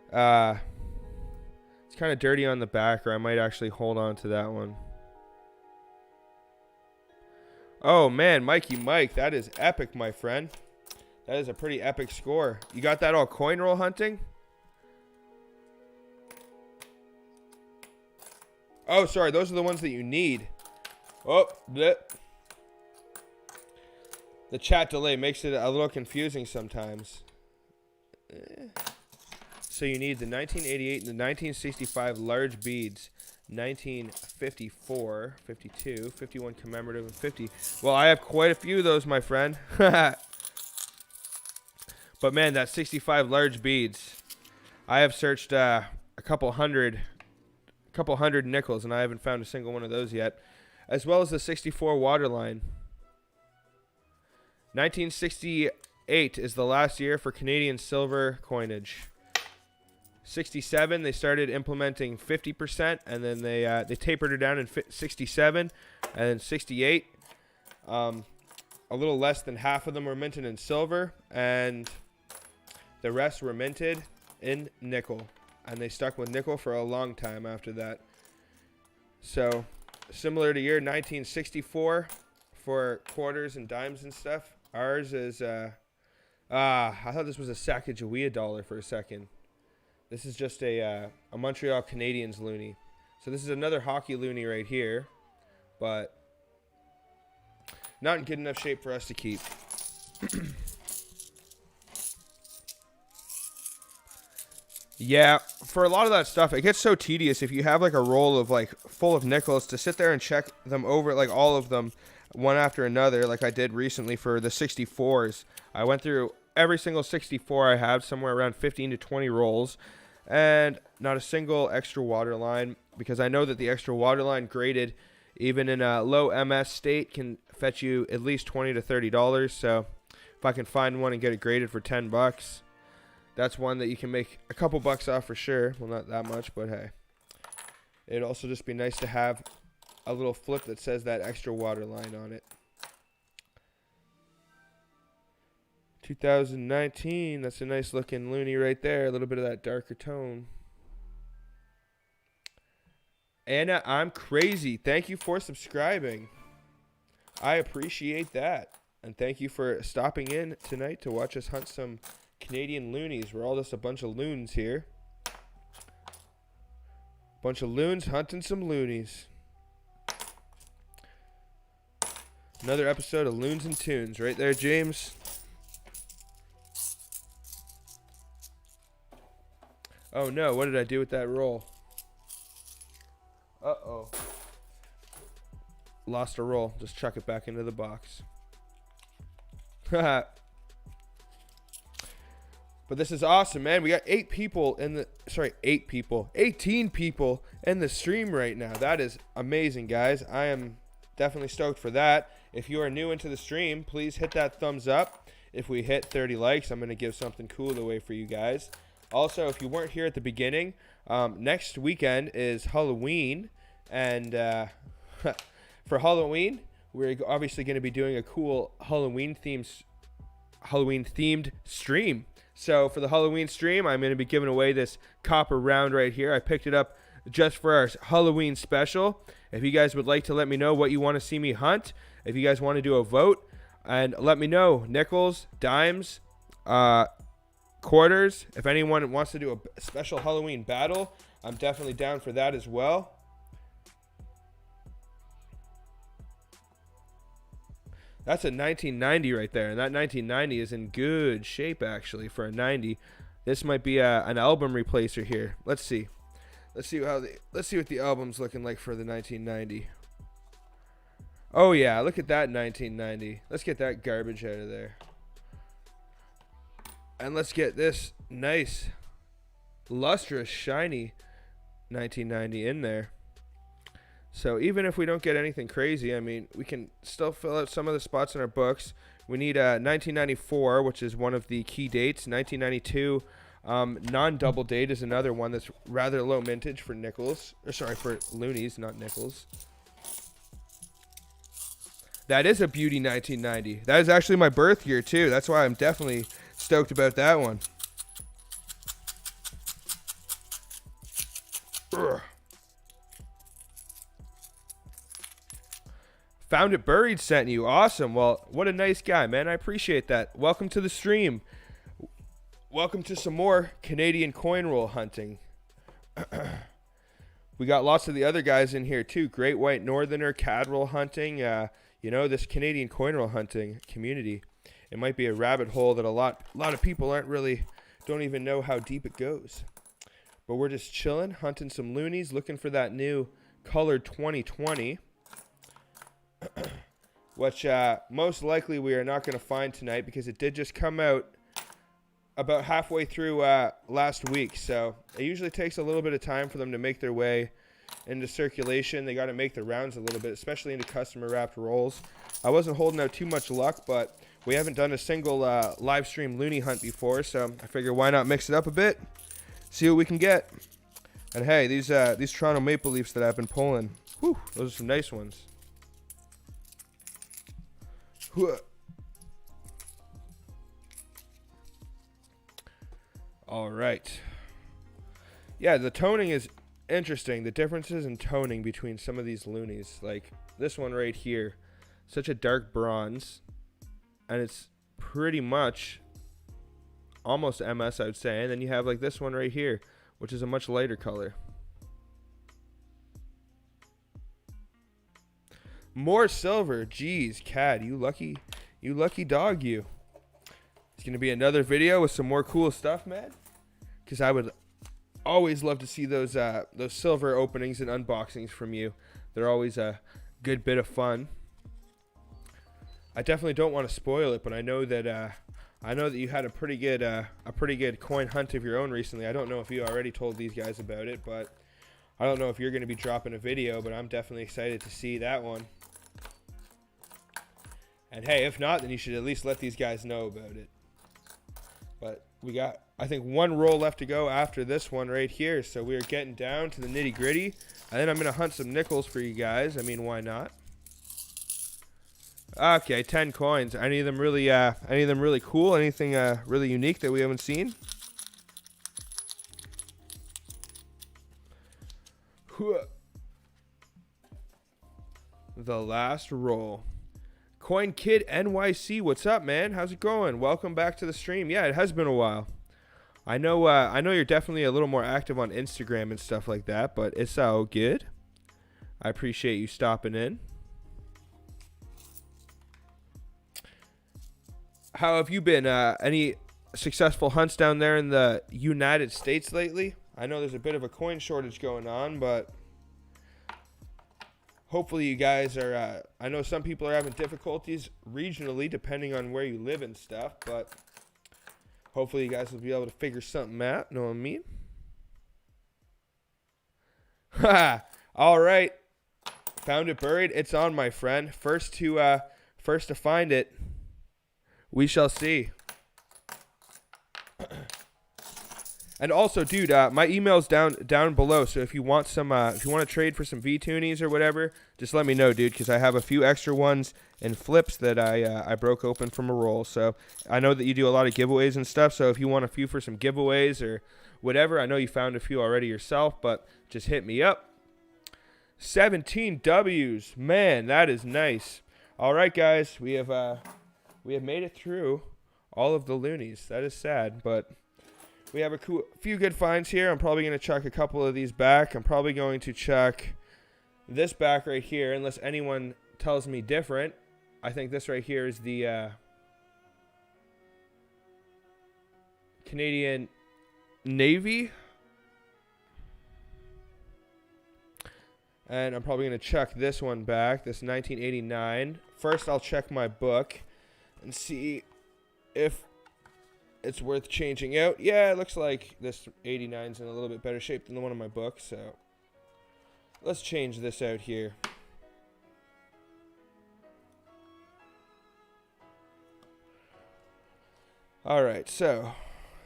It's kind of dirty on the back, or I might actually hold on to that one. Oh, man, Mikey Mike, that is epic, my friend. That is a pretty epic score. You got that all coin roll hunting? Oh, sorry, those are the ones that you need. Oh, bleh. The chat delay makes it a little confusing sometimes. So you need the 1988 and the 1965 large beads. 1954, 52, 51 commemorative, and 50. Well, I have quite a few of those, my friend. But man, that 65 large beads. I have searched a couple hundred nickels, and I haven't found a single one of those yet. As well as the 64 waterline. 1968 is the last year for Canadian silver coinage. 67, they started implementing 50%, and then they tapered it down in 67, and then 68. A little less than half of them were minted in silver, and the rest were minted in nickel. And they stuck with nickel for a long time after that. So, similar to your 1964 for quarters and dimes and stuff. Ours is, I thought this was a Sacagawea dollar for a second. This is just a Montreal Canadiens loonie. So this is another hockey loonie right here, but not in good enough shape for us to keep. Yeah, for a lot of that stuff, it gets so tedious if you have like a roll of like full of nickels to sit there and check them over, like all of them, one after another, like I did recently for the 64s. I went through every single 64 I have, somewhere around 15 to 20 rolls, and not a single extra waterline, because I know that the extra waterline graded, even in a low MS state, can fetch you at least $20 to $30. So if I can find one and get it graded for $10, that's one that you can make a couple bucks off for sure. Well, not that much, but hey. It'd also just be nice to have a little flip that says that extra waterline on it. 2019, that's a nice looking loonie right there. A little bit of that darker tone. Anna, I'm crazy. Thank you for subscribing. I appreciate that. And thank you for stopping in tonight to watch us hunt some Canadian loonies. We're all just a bunch of loons here. Bunch of loons hunting some loonies. Another episode of Loons and Tunes right there, James. Oh no, what did I do with that roll? Uh-oh. Lost a roll. Just chuck it back into the box. But this is awesome, man. We got 18 people in the stream right now. That is amazing, guys. I am definitely stoked for that. If you are new into the stream, please hit that thumbs up. If we hit 30 likes, I'm going to give something cool away for you guys. Also, if you weren't here at the beginning, next weekend is Halloween. And for Halloween, we're obviously going to be doing a cool Halloween-themed stream. So for the Halloween stream, I'm going to be giving away this copper round right here. I picked it up just for our Halloween special. If you guys would like to let me know what you want to see me hunt, if you guys want to do a vote, and let me know, nickels, dimes, quarters. If anyone wants to do a special Halloween battle, I'm definitely down for that as well. That's a 1990 right there, and that 1990 is in good shape actually for a 90. This might be an album replacer here. Let's see. Let's see what the album's looking like for the 1990. Oh yeah, look at that 1990. Let's get that garbage out of there. And let's get this nice, lustrous, shiny 1990 in there. So even if we don't get anything crazy, I mean, we can still fill out some of the spots in our books. We need 1994, which is one of the key dates. 1992, non-double date is another one that's rather low mintage for nickels. Or sorry, for loonies, not nickels. That is a beauty 1990. That is actually my birth year too. That's why I'm definitely stoked about that one. Ugh. Found It Buried sent you. Awesome. Well, what a nice guy, man. I appreciate that. Welcome to the stream. Welcome to some more Canadian coin roll hunting. We got lots of the other guys in here too. Great White Northerner, cad roll hunting. You know, this Canadian coin roll hunting community. It might be a rabbit hole that a lot of people don't even know how deep it goes. But we're just chilling, hunting some loonies, looking for that new colored 2020. Which most likely we are not going to find tonight because it did just come out about halfway through last week. So it usually takes a little bit of time for them to make their way into circulation. They got to make the rounds a little bit, especially into customer wrapped rolls. I wasn't holding out too much luck, but we haven't done a single live stream loony hunt before, so I figure why not mix it up a bit, see what we can get. And hey, these Toronto Maple Leafs that I've been pulling, whew, those are some nice ones. All right. Yeah, the toning is interesting. The differences in toning between some of these loonies, like this one right here, such a dark bronze, and it's pretty much almost MS, I would say. And then you have like this one right here, which is a much lighter color. More silver. Jeez, Cad, you lucky dog, you. It's going to be another video with some more cool stuff, man. Because I would always love to see those silver openings and unboxings from you. They're always a good bit of fun. I definitely don't want to spoil it, but I know that you had a pretty good coin hunt of your own recently. I don't know if you already told these guys about it, but I don't know if you're going to be dropping a video, but I'm definitely excited to see that one. And hey, if not, then you should at least let these guys know about it. But we got, I think, one roll left to go after this one right here. So we are getting down to the nitty gritty. And then I'm going to hunt some nickels for you guys. I mean, why not? Okay, 10 coins. Any of them really cool? Anything really unique that we haven't seen? The last roll. Coin Kid NYC, what's up, man? How's it going? Welcome back to the stream. Yeah, it has been a while. I know you're definitely a little more active on Instagram and stuff like that, but it's all good. I appreciate you stopping in. How have you been? Any successful hunts down there in the United States lately? I know there's a bit of a coin shortage going on, but hopefully you guys are, I know some people are having difficulties regionally depending on where you live and stuff, but hopefully you guys will be able to figure something out. Know what I mean? Ha! All right. Found it buried. It's on, my friend. First to find it. We shall see. And also, dude, my email's down below. So if you want some, if you want to trade for some V-Toonies or whatever, just let me know, dude, because I have a few extra ones and flips that I broke open from a roll. So I know that you do a lot of giveaways and stuff. So if you want a few for some giveaways or whatever, I know you found a few already yourself, but just hit me up. 17 W's, man, that is nice. All right, guys, we have made it through all of the Loonies. That is sad, but we have a few good finds here. I'm probably going to chuck a couple of these back. I'm probably going to chuck this back right here, unless anyone tells me different. I think this right here is the Canadian Navy. And I'm probably going to chuck this one back, this 1989. First, I'll check my book and see if it's worth changing out. Yeah, it looks like this 89's in a little bit better shape than the one in my book, so let's change this out here. Alright, so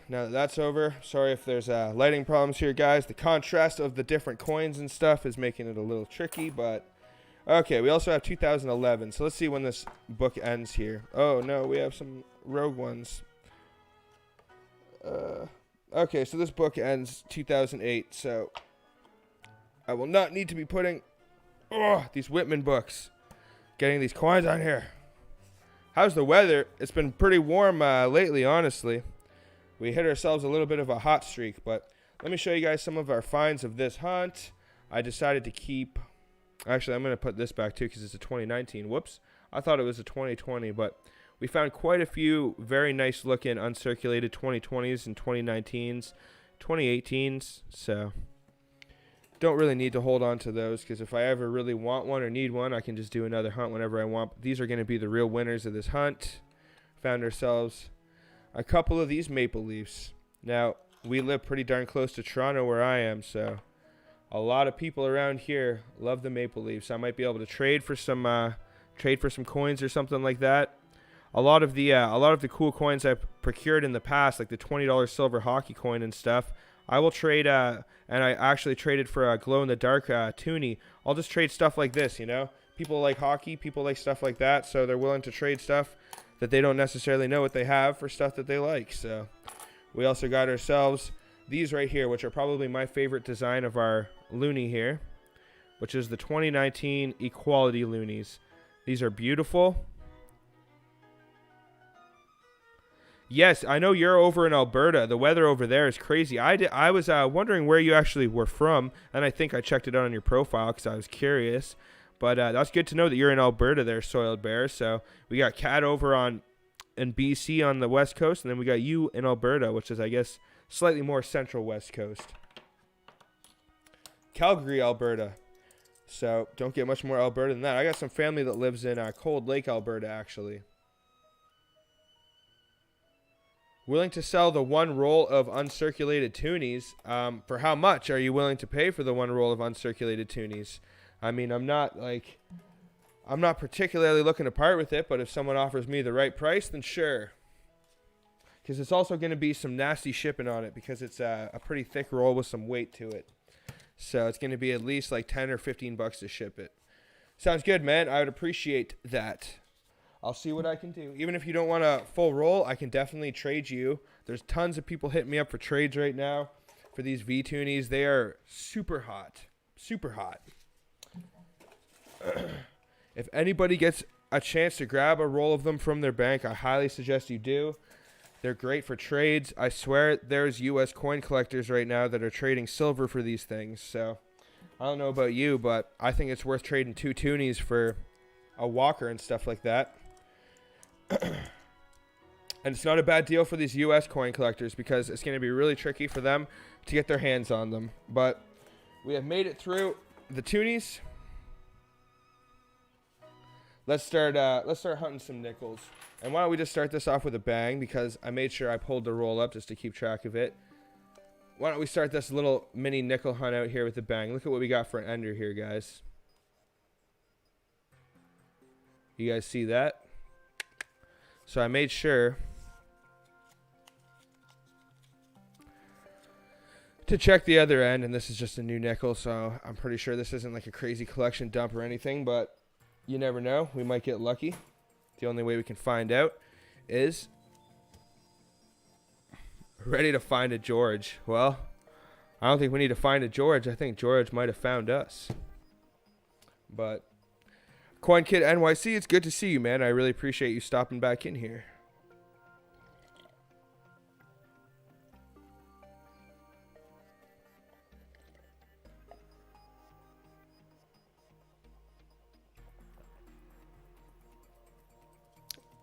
now that that's over, sorry if there's lighting problems here, guys. The contrast of the different coins and stuff is making it a little tricky, but okay, we also have 2011, so let's see when this book ends here. Oh, no, we have some rogue ones. Okay, so this book ends 2008, so I will not need to be putting these Whitman books, getting these coins on here. How's the weather? It's been pretty warm lately, honestly. We hit ourselves a little bit of a hot streak, but let me show you guys some of our finds of this hunt. I decided to keep, actually I'm going to put this back too because it's a 2019. Whoops, I thought it was a 2020, but we found quite a few very nice looking uncirculated 2020s and 2019s, 2018s, so don't really need to hold on to those because if I ever really want one or need one, I can just do another hunt whenever I want. These are going to be the real winners of this hunt. Found ourselves a couple of these maple leafs. Now, we live pretty darn close to Toronto where I am, so a lot of people around here love the maple leafs. I might be able to trade for some coins or something like that. A lot of the cool coins I've procured in the past, like the $20 silver hockey coin and stuff, I will trade, and I actually traded for a glow-in-the-dark toonie. I'll just trade stuff like this, you know? People like hockey, people like stuff like that, so they're willing to trade stuff that they don't necessarily know what they have for stuff that they like. So we also got ourselves these right here, which are probably my favorite design of our Loonie here, which is the 2019 Equality Loonies. These are beautiful. Yes, I know you're over in Alberta. The weather over there is crazy. I was wondering where you actually were from, and I think I checked it out on your profile because I was curious. But that's good to know that you're in Alberta there, Soiled Bear. So we got Kat over in BC on the west coast, and then we got you in Alberta, which is, I guess, slightly more central west coast. Calgary, Alberta. So don't get much more Alberta than that. I got some family that lives in Cold Lake, Alberta, actually. Willing to sell the one roll of uncirculated toonies. For how much are you willing to pay for the one roll of uncirculated toonies? I mean, I'm not particularly looking to part with it, but if someone offers me the right price, then sure. Because it's also going to be some nasty shipping on it because it's a pretty thick roll with some weight to it. So it's going to be at least like 10 or 15 bucks to ship it. Sounds good, man. I would appreciate that. I'll see what I can do. Even if you don't want a full roll, I can definitely trade you. There's tons of people hitting me up for trades right now for these V-Toonies. They are super hot. Super hot. If anybody gets a chance to grab a roll of them from their bank, I highly suggest you do. They're great for trades. I swear there's U.S. coin collectors right now that are trading silver for these things. So I don't know about you, but I think it's worth trading 2 toonies for a walker and stuff like that. And it's not a bad deal for these U.S. coin collectors because it's going to be really tricky for them to get their hands on them. But we have made it through the toonies. Let's start hunting some nickels. And why don't we just start this off with a bang, because I made sure I pulled the roll up just to keep track of it. Why don't we start this little mini nickel hunt out here with a bang. Look at what we got for an ender here, guys. You guys see that? So I made sure to check the other end, and this is just a new nickel, so I'm pretty sure this isn't like a crazy collection dump or anything, but you never know. We might get lucky. The only way we can find out is ready to find a George. Well, I don't think we need to find a George. I think George might have found us. But Coin Kid NYC, it's good to see you, man. I really appreciate you stopping back in here.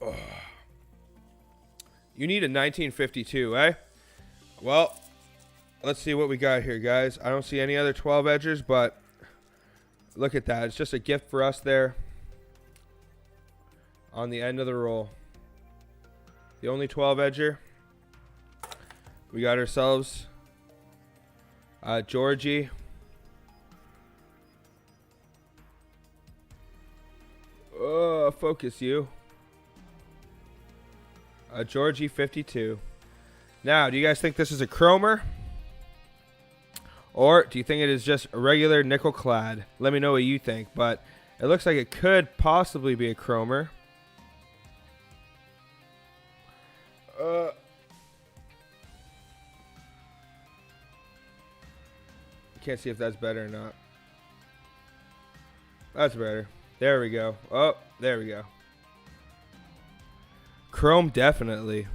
Oh. You need a 1952, eh? Well, let's see what we got here, guys. I don't see any other 12 edgers, but look at that. It's just a gift for us there on the end of the roll. The only 12 edger. We got ourselves Georgie. Oh, focus you. Georgie 52. Now, do you guys think this is a chromer? Or do you think it is just a regular nickel clad? Let me know what you think, but it looks like it could possibly be a chromer. Can't see if that's better or not. That's better. There we go. Oh, there we go. Chrome, definitely.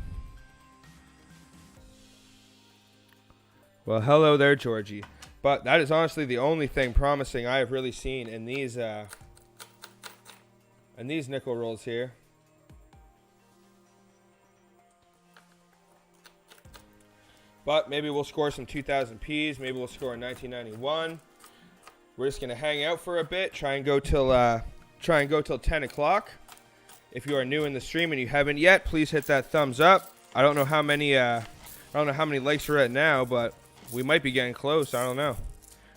Well, hello there, Georgie. But that is honestly the only thing promising I have really seen in these nickel rolls here. But maybe we'll score some 2000 Ps. Maybe we'll score a 1991. We're just gonna hang out for a bit. Try and go till 10 o'clock. If you are new in the stream and you haven't yet, please hit that thumbs up. I don't know how many likes we're at now, but we might be getting close. I don't know.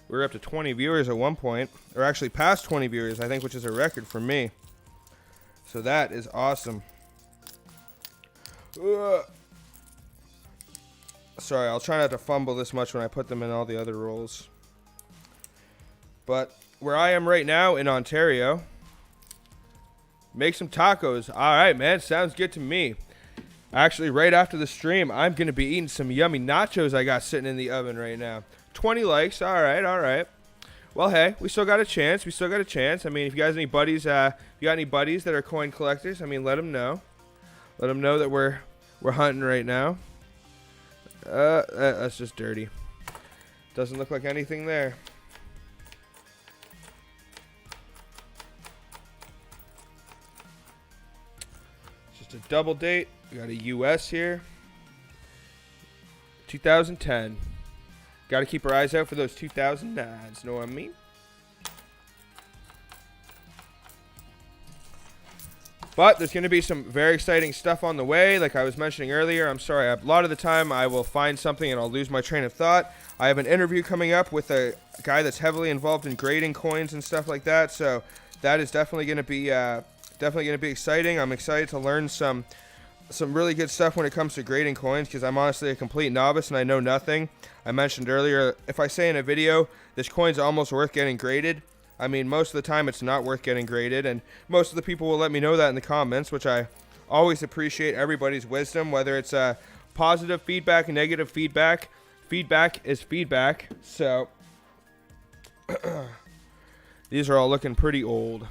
We were up to 20 viewers at one point, or actually past 20 viewers, I think, which is a record for me. So that is awesome. Sorry, I'll try not to fumble this much when I put them in all the other rolls. But where I am right now in Ontario, make some tacos. All right, man. Sounds good to me. Actually, right after the stream, I'm going to be eating some yummy nachos I got sitting in the oven right now. 20 likes. All right, all right. Well, hey, we still got a chance. We still got a chance. I mean, if you guys have any buddies, if you got any buddies that are coin collectors, I mean, let them know. Let them know that we're hunting right now. That's just dirty. Doesn't look like anything there. Just a double date. We got a US here. 2010. Got to keep our eyes out for those 2009s. Know what I mean? But there's going to be some very exciting stuff on the way. Like I was mentioning earlier, I'm sorry, a lot of the time I will find something and I'll lose my train of thought. I have an interview coming up with a guy that's heavily involved in grading coins and stuff like that. So that is definitely going to be exciting. I'm excited to learn some really good stuff when it comes to grading coins, because I'm honestly a complete novice and I know nothing. I mentioned earlier, if I say in a video, this coin's almost worth getting graded, I mean, most of the time it's not worth getting graded, and most of the people will let me know that in the comments, which I always appreciate everybody's wisdom, whether it's positive feedback, negative feedback. Feedback is feedback, so these are all looking pretty old.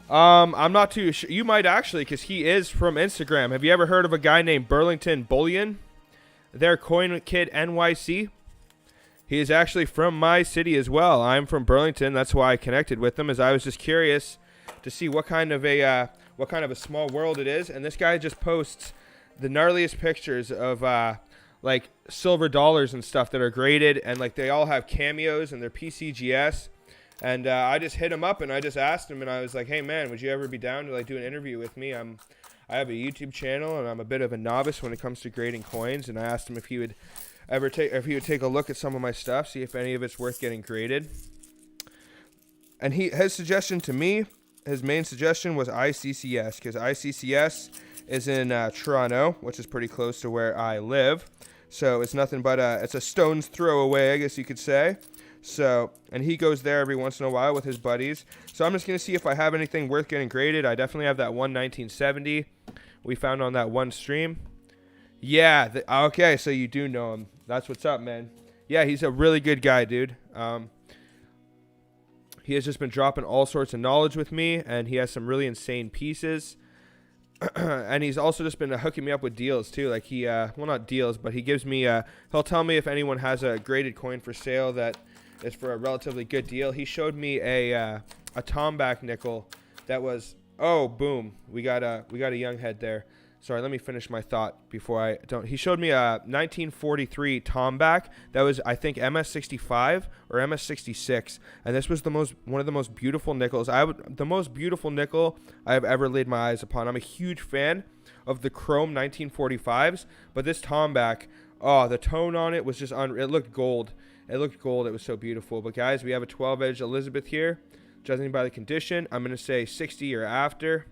I'm not too sure. You might actually, because he is from Instagram. Have you ever heard of a guy named Burlington Bullion? They're Coin Kid NYC. He is actually from my city as well. I'm from Burlington. That's why I connected with him, as I was just curious to see what kind of a what kind of a small world it is. And this guy just posts the gnarliest pictures of like silver dollars and stuff that are graded, and like they all have cameos and they're PCGS. And I just hit him up and I just asked him, and I was like, hey man, would you ever be down to like do an interview with me? I have a YouTube channel and I'm a bit of a novice when it comes to grading coins. And I asked him if he would take a look at some of my stuff, see if any of it's worth getting graded. And his suggestion to me, his main suggestion was ICCS, because ICCS is in Toronto, which is pretty close to where I live. So it's nothing but it's a stone's throw away, I guess you could say. So, and he goes there every once in a while with his buddies. So I'm just going to see if I have anything worth getting graded. I definitely have that one 1970 we found on that one stream. Yeah, okay, so you do know him. That's what's up, man. Yeah, he's a really good guy, dude. He has just been dropping all sorts of knowledge with me, and he has some really insane pieces. And he's also just been hooking me up with deals too. Like he, well, not deals, but he gives me, he'll tell me if anyone has a graded coin for sale that is for a relatively good deal. He showed me a Tomback nickel that was, oh, boom, we got a young head there. Sorry, let me finish my thought before I don't. He showed me a 1943 Tomback that was, I think, MS65 or MS66, and this was one of the most beautiful nickels. The most beautiful nickel I have ever laid my eyes upon. I'm a huge fan of the chrome 1945s, but this Tomback, oh, the tone on it was just it looked gold. It looked gold. It was so beautiful. But guys, we have a 12-edge Elizabeth here. Judging by the condition, I'm going to say 60 or after.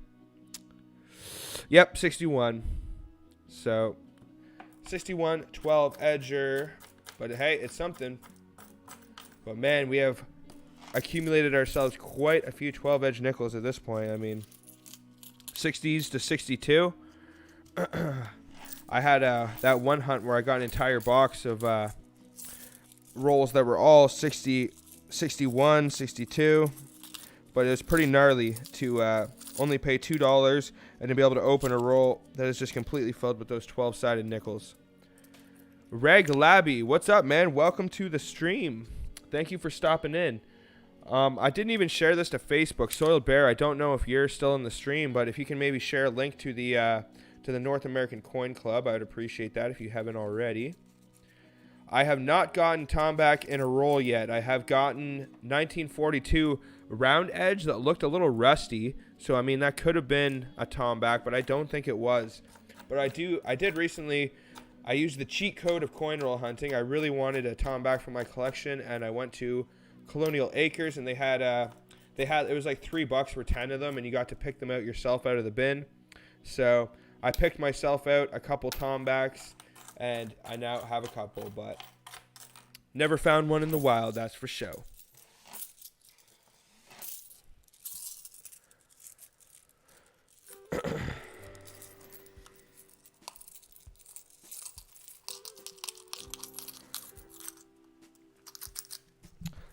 Yep, 61. So, 61, 12-edger. But hey, it's something. But man, we have accumulated ourselves quite a few 12-edge nickels at this point. I mean, 60s to 62. I had that one hunt where I got an entire box of rolls that were all 60, 61, 62. But it was pretty gnarly to only pay $2 and to be able to open a roll that is just completely filled with those 12-sided nickels. Reg Labby, what's up, man? Welcome to the stream. Thank you for stopping in. I didn't even share this to Facebook. Soiled Bear, I don't know if you're still in the stream, but if you can maybe share a link to the North American Coin Club, I would appreciate that if you haven't already. I have not gotten Tomback in a roll yet. I have gotten 1942 round edge that looked a little rusty. So, I mean, that could have been a Tomback, but I don't think it was. But I did recently, I used the cheat code of coin roll hunting. I really wanted a Tomback for my collection, and I went to Colonial Acres, and they had, it was like $3 for 10 of them, and you got to pick them out yourself out of the bin. So, I picked myself out a couple Tombacks, and I now have a couple, but never found one in the wild, that's for sure.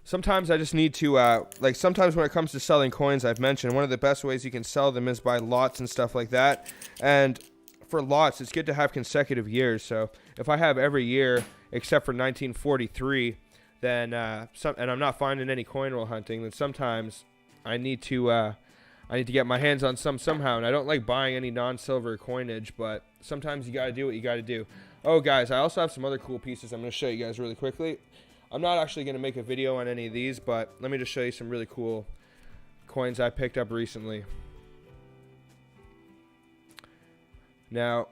Sometimes I just need to, sometimes when it comes to selling coins, I've mentioned one of the best ways you can sell them is by lots and stuff like that. And for lots, it's good to have consecutive years. So if I have every year except for 1943, then and I'm not finding any coin roll hunting, then sometimes I need to get my hands on some somehow. And I don't like buying any non-silver coinage, but sometimes you got to do what you got to do. Oh, guys, I also have some other cool pieces I'm going to show you guys really quickly. I'm not actually going to make a video on any of these, but let me just show you some really cool coins I picked up recently. Now,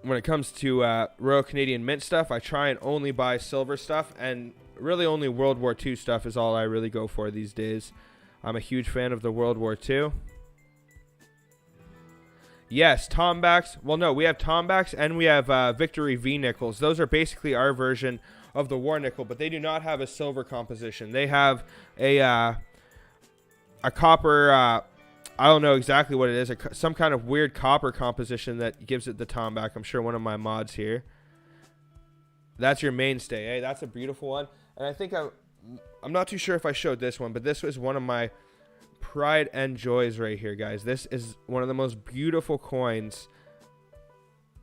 when it comes to Royal Canadian Mint stuff, I try and only buy silver stuff, and really only World War II stuff is all I really go for these days. I'm a huge fan of the World War II. Yes, Tombacks. Well, no, we have Tombacks and we have Victory V nickels. Those are basically our version of the war nickel, but they do not have a silver composition. They have a copper, I don't know exactly what it is, some kind of weird copper composition that gives it the Tomback. I'm sure one of my mods here. That's your mainstay, eh? That's a beautiful one. And I think I'm not too sure if I showed this one, but this was one of my pride and joys right here, guys. This is one of the most beautiful coins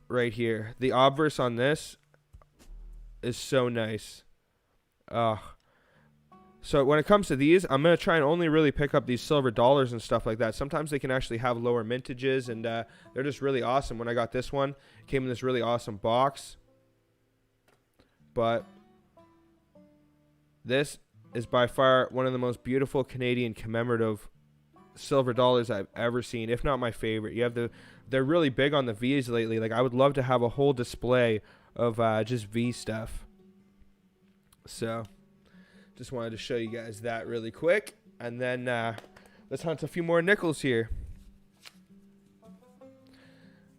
right here. The obverse on this is so nice. So when it comes to these, I'm going to try and only really pick up these silver dollars and stuff like that. Sometimes they can actually have lower mintages, and they're just really awesome. When I got this one, it came in this really awesome box. But this is by far one of the most beautiful Canadian commemorative silver dollars I've ever seen, if not my favorite. You have they're really big on the V's lately. Like, I would love to have a whole display of just V stuff. So just wanted to show you guys that really quick. And then let's hunt a few more nickels here.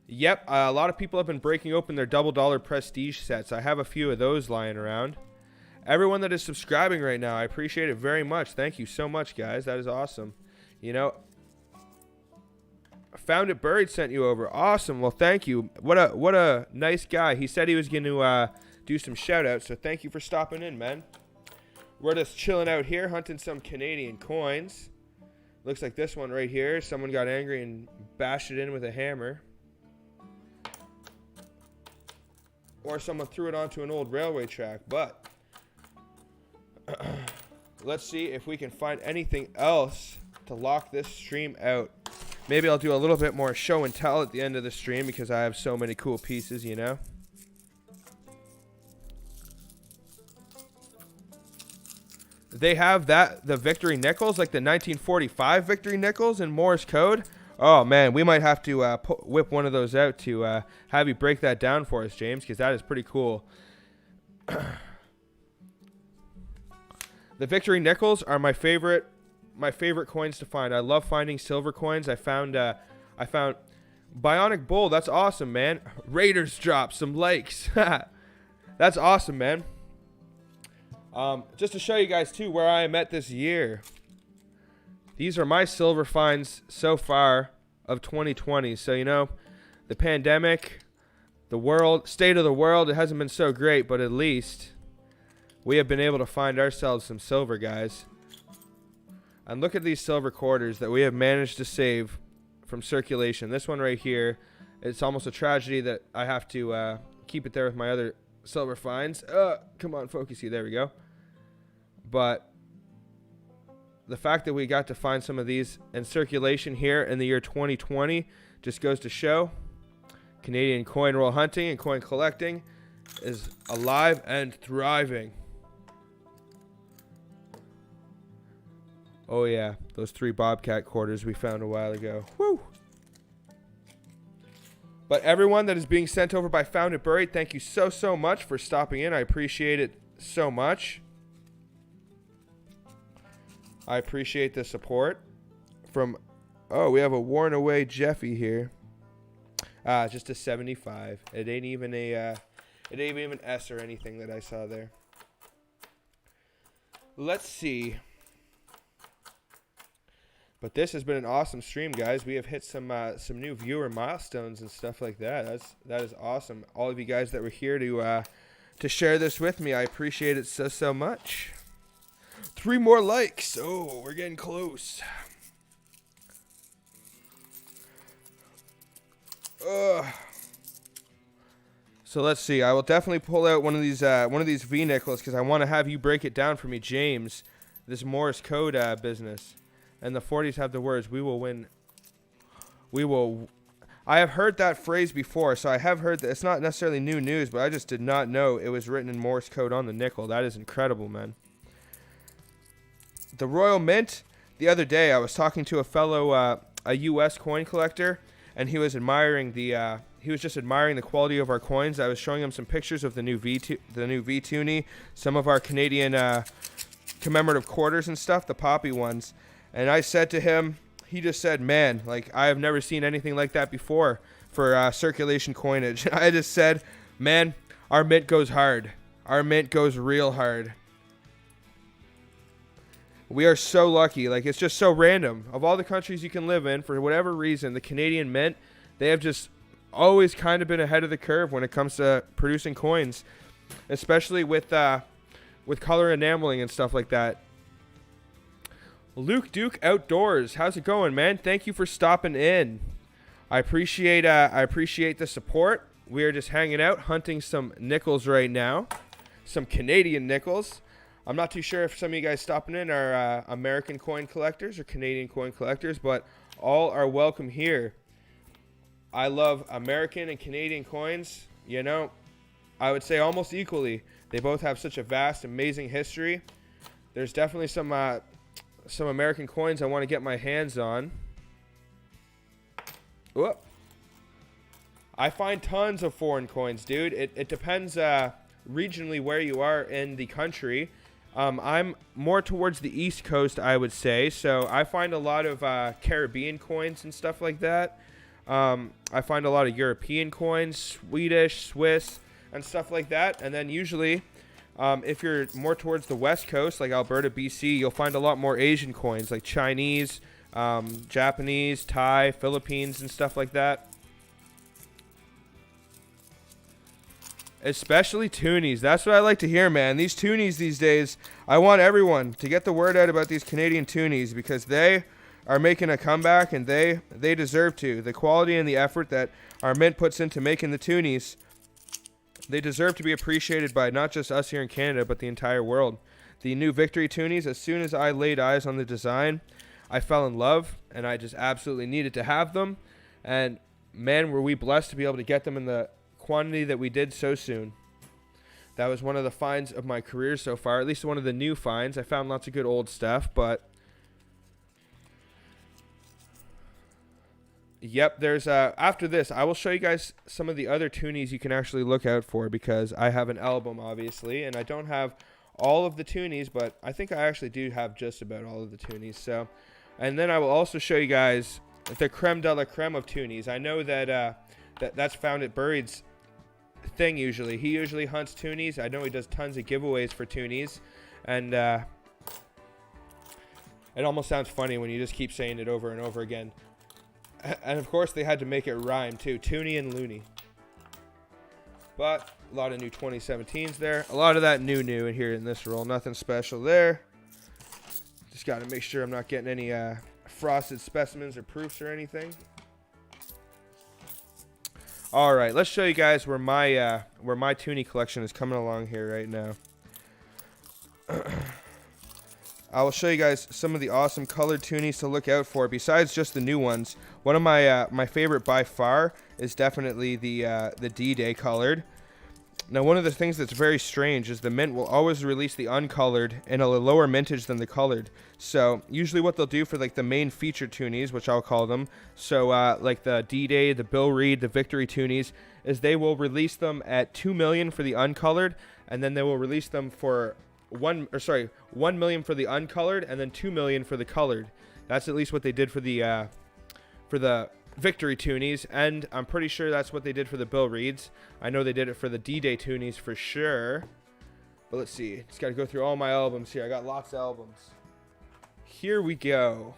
Yep, a lot of people have been breaking open their double dollar prestige sets. I have a few of those lying around. Everyone that is subscribing right now, I appreciate it very much. Thank you so much, guys. That is awesome. You know, Found It Buried sent you over. Awesome. Well, thank you. What a nice guy. He said he was going to do some shout outs, so thank you for stopping in, man. We're just chilling out here, hunting some Canadian coins. Looks like this one right here. Someone got angry and bashed it in with a hammer. Or someone threw it onto an old railway track. But let's see if we can find anything else to lock this stream out. Maybe I'll do a little bit more show and tell at the end of the stream because I have so many cool pieces, you know. They have the Victory Nickels, like the 1945 Victory Nickels in Morse code. Oh, man, we might have to whip one of those out to have you break that down for us, James, because that is pretty cool. The Victory Nickels are my favorite coins to find. I love finding silver coins. I found Bionic Bull. That's awesome, man. Raiders drop some likes. That's awesome, man. Just to show you guys too where I am at this year. These are my silver finds so far of 2020. So, you know, the pandemic, state of the world, it hasn't been so great, but at least we have been able to find ourselves some silver, guys. And look at these silver quarters that we have managed to save from circulation. This one right here, it's almost a tragedy that I have to keep it there with my other silver finds. Come on, focus you. There we go. But the fact that we got to find some of these in circulation here in the year 2020 just goes to show Canadian coin roll hunting and coin collecting is alive and thriving. Oh yeah, those 3 Bobcat quarters we found a while ago. Woo! But everyone that is being sent over by Found It Buried, thank you so much for stopping in. I appreciate it so much. I appreciate the support from, we have a worn away Jeffy here. Just a 75. It ain't even an S or anything that I saw there. Let's see. But this has been an awesome stream, guys. We have hit some new viewer milestones and stuff like that. That is awesome. All of you guys that were here to share this with me, I appreciate it so much. 3 more likes. Oh, we're getting close. So let's see. I will definitely pull out one of these V nickels because I want to have you break it down for me, James. This Morse code business. And the 40s have the words, "We will win." We will. I have heard that phrase before, so I have heard that. It's not necessarily new news, but I just did not know it was written in Morse code on the nickel. That is incredible, man. The Royal Mint. The other day, I was talking to a fellow, a U.S. coin collector, and he was admiring the quality of our coins. I was showing him some pictures of the new V-Toonie, some of our Canadian commemorative quarters and stuff, the poppy ones. And I said to him, he just said, "Man, like, I have never seen anything like that before for circulation coinage." I just said, "Man, our mint goes hard. Our mint goes real hard." We are so lucky. Like, it's just so random. Of all the countries you can live in, for whatever reason, the Canadian mint, they have just always kind of been ahead of the curve when it comes to producing coins, especially with color enameling and stuff like that. Luke Duke Outdoors, how's it going, man? Thank you for stopping in. I appreciate the support. We are just hanging out, hunting some nickels right now, some Canadian nickels. I'm not too sure if some of you guys stopping in are American coin collectors or Canadian coin collectors, but all are welcome here. I love American and Canadian coins, you know, I would say almost equally. They both have such a vast, amazing history. There's definitely some American coins I want to get my hands on. Whoop. I find tons of foreign coins, dude. It depends regionally where you are in the country. I'm more towards the East Coast, I would say. So I find a lot of Caribbean coins and stuff like that. I find a lot of European coins, Swedish, Swiss, and stuff like that. And then usually, if you're more towards the West Coast, like Alberta, BC, you'll find a lot more Asian coins, like Chinese, Japanese, Thai, Philippines, and stuff like that. Especially toonies. That's what I like to hear, man. These toonies these days, I want everyone to get the word out about these Canadian toonies because they are making a comeback and they deserve to. The quality and the effort that our mint puts into making the toonies, they deserve to be appreciated by not just us here in Canada, but the entire world. The new Victory toonies, as soon as I laid eyes on the design, I fell in love and I just absolutely needed to have them. And man, were we blessed to be able to get them in the quantity that we did so soon. That was one of the finds of my career so far, at least one of the new finds. I found lots of good old stuff, but yep, there's after this I will show you guys some of the other toonies you can actually look out for, because I have an album obviously and I don't have all of the toonies, but I think I actually do have just about all of the toonies. So, and then I will also show you guys the creme de la creme of toonies. I know that that's found at Buried's thing usually. He usually hunts toonies. I know he does tons of giveaways for toonies, and it almost sounds funny when you just keep saying it over and over again. And of course they had to make it rhyme too, Toonie and Looney. But a lot of new 2017s there, a lot of that new in here in this roll. Nothing special there. Just got to make sure I'm not getting any frosted specimens or proofs or anything. All right, let's show you guys where my toonie collection is coming along here right now. I will show you guys some of the awesome colored toonies to look out for. Besides just the new ones, one of my favorite by far is definitely the D-Day colored. Now, one of the things that's very strange is the mint will always release the uncolored in a lower mintage than the colored. So usually what they'll do for like the main feature toonies, which I'll call them, so like the D-Day, the Bill Reed, the Victory toonies, is they will release them at $2 million for the uncolored, and then they will release them for $1 million for the uncolored, and then $2 million for the colored. That's at least what they did for the Victory toonies, and I'm pretty sure that's what they did for the Bill Reeds. I know they did it for the D-Day toonies for sure. But let's see. Just got to go through all my albums here. I got lots of albums. Here we go.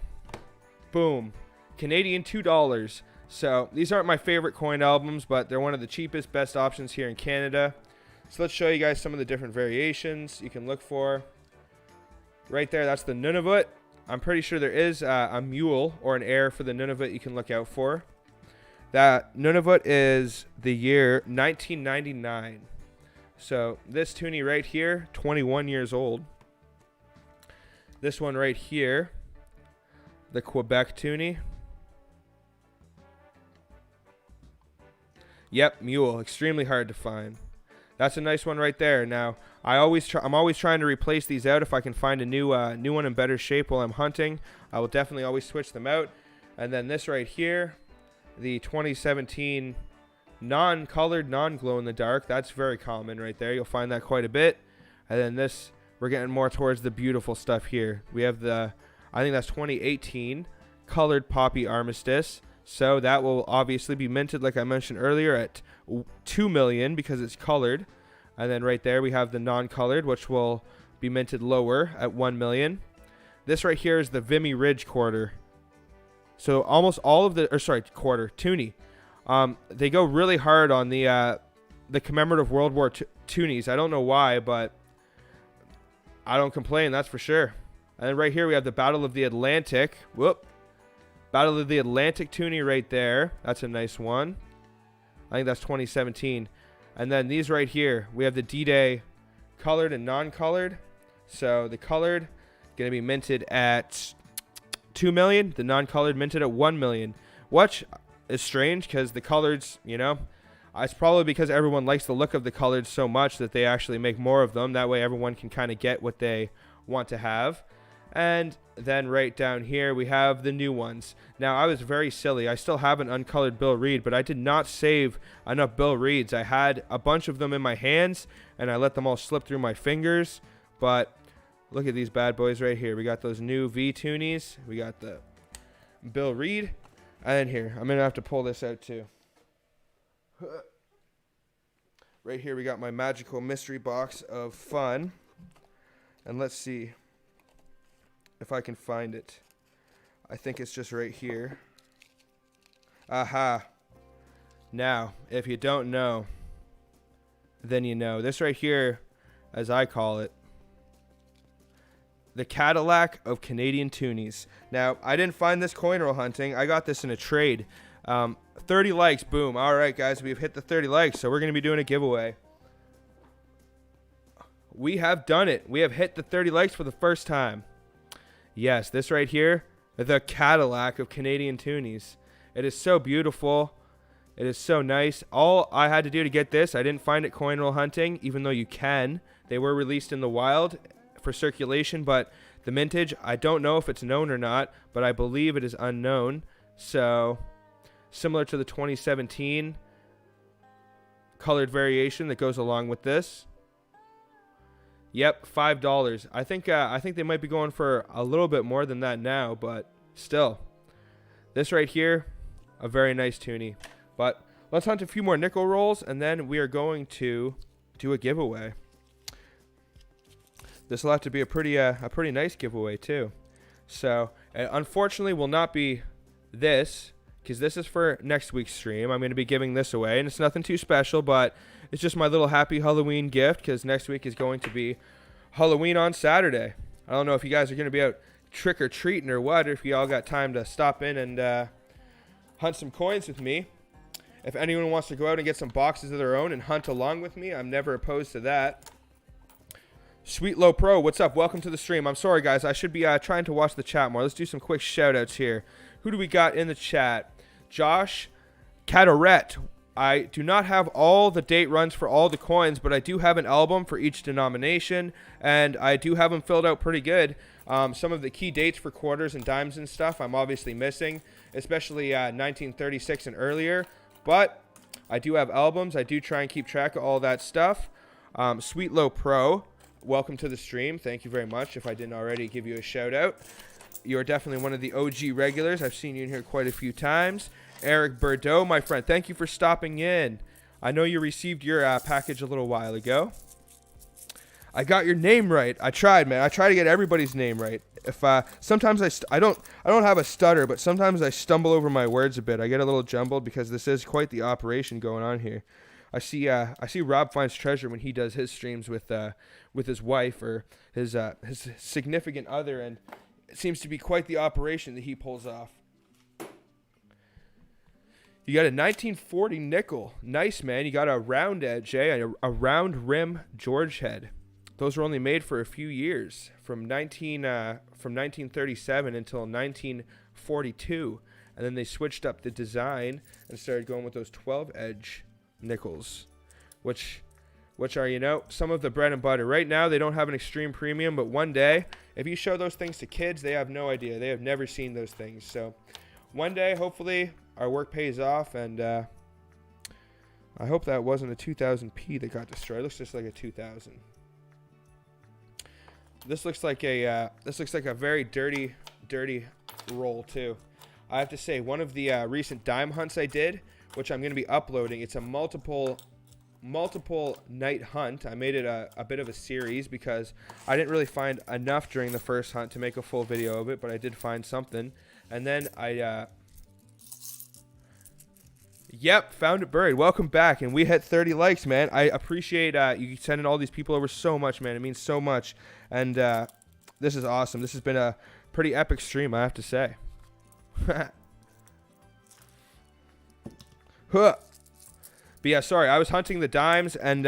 Boom. Canadian $2. So these aren't my favorite coin albums, but they're one of the cheapest, best options here in Canada. So let's show you guys some of the different variations you can look for. Right there, that's the Nunavut. I'm pretty sure there is a mule or an heir for the Nunavut you can look out for. That Nunavut is the year 1999. So this toonie right here, 21 years old. This one right here, the Quebec toonie. Yep, mule, extremely hard to find. That's a nice one right there. Now, I'm always trying to replace these out. If I can find a new one in better shape while I'm hunting, I will definitely always switch them out. And then this right here, the 2017 non-colored, non-glow-in-the-dark. That's very common right there. You'll find that quite a bit. And then this, we're getting more towards the beautiful stuff here. We have the, I think that's 2018 colored Poppy Armistice. So that will obviously be minted, like I mentioned earlier, at $2 million because it's colored. And then right there we have the non-colored, which will be minted lower at $1 million. This right here is the Vimy Ridge quarter. So almost all of the, quarter, toonie. They go really hard on the commemorative World War II toonies. I don't know why, but I don't complain, that's for sure. And then right here we have the Battle of the Atlantic. Whoop. Battle of the Atlantic toonie right there. That's a nice one. I think that's 2017. And then these right here, we have the D-Day colored and non-colored. So the colored going to be minted at 2 million. The non-colored minted at 1 million. Which is strange because the coloreds, you know, it's probably because everyone likes the look of the coloreds so much that they actually make more of them. That way everyone can kind of get what they want to have. And then right down here we have the new ones. Now I was very silly. I still have an uncolored Bill Reed, but I did not save enough Bill Reeds. I had a bunch of them in my hands and I let them all slip through my fingers. But look at these bad boys right here. We got those new V Toonies. We got the Bill Reed. And then here, I'm going to have to pull this out too. Right here we got my magical mystery box of fun. And let's see if I can find it. I think it's just right here. Aha. Now, if you don't know, then you know. This right here, as I call it, the Cadillac of Canadian Toonies. Now, I didn't find this coin roll hunting. I got this in a trade. 30 likes, boom. All right, guys, we've hit the 30 likes, so we're going to be doing a giveaway. We have done it. We have hit the 30 likes for the first time. Yes, this right here, the Cadillac of Canadian Toonies. It is so beautiful. It is so nice. All I had to do to get this, I didn't find it coin roll hunting, even though you can. They were released in the wild for circulation, but the mintage, I don't know if it's known or not, but I believe it is unknown. So, similar to the 2017 colored variation that goes along with this. Yep, $5. I think they might be going for a little bit more than that now, but still. This right here, a very nice toonie. But let's hunt a few more nickel rolls, and then we are going to do a giveaway. This will have to be a pretty nice giveaway too. So, unfortunately, will not be this, because this is for next week's stream. I'm going to be giving this away, and it's nothing too special, but it's just my little happy Halloween gift, because next week is going to be Halloween on Saturday. I don't know if you guys are going to be out trick-or-treating or what, or if you all got time to stop in and hunt some coins with me. If anyone wants to go out and get some boxes of their own and hunt along with me, I'm never opposed to that. Sweet Low Pro, what's up? Welcome to the stream. I'm sorry, guys. I should be trying to watch the chat more. Let's do some quick shout-outs here. Who do we got in the chat? Josh Cataret. I do not have all the date runs for all the coins, but I do have an album for each denomination, and I do have them filled out pretty good. Some of the key dates for quarters and dimes and stuff I'm obviously missing, especially 1936 and earlier, but I do have albums. I do try and keep track of all that stuff. Sweet Low Pro, welcome to the stream. Thank you very much. If I didn't already give you a shout out, you're definitely one of the OG regulars. I've seen you in here quite a few times. Eric Bordeaux, my friend, thank you for stopping in. I know you received your package a little while ago. I got your name right. I tried, man. I try to get everybody's name right. If sometimes I don't have a stutter, but sometimes I stumble over my words a bit. I get a little jumbled because this is quite the operation going on here. I see Rob finds treasure when he does his streams with his wife or his significant other, and it seems to be quite the operation that he pulls off. You got a 1940 nickel. Nice, man. You got a round edge, eh? A round rim George head. Those were only made for a few years, from 1937 until 1942. And then they switched up the design and started going with those 12 edge nickels, which are, you know, some of the bread and butter. Right now, they don't have an extreme premium, but one day, if you show those things to kids, they have no idea. They have never seen those things. So one day, hopefully, our work pays off, and I hope that wasn't a 2000p that got destroyed. It looks just like a 2000. This looks like a very dirty roll too. I have to say, one of the recent dime hunts I did, which I'm going to be uploading, it's a multiple night hunt. I made it a bit of a series because I didn't really find enough during the first hunt to make a full video of it, but I did find something. And then yep, found it buried. Welcome back, and we hit 30 likes, man. I appreciate you sending all these people over so much, man. It means so much, and this is awesome. This has been a pretty epic stream, I have to say. Huh. But yeah, sorry, I was hunting the dimes, and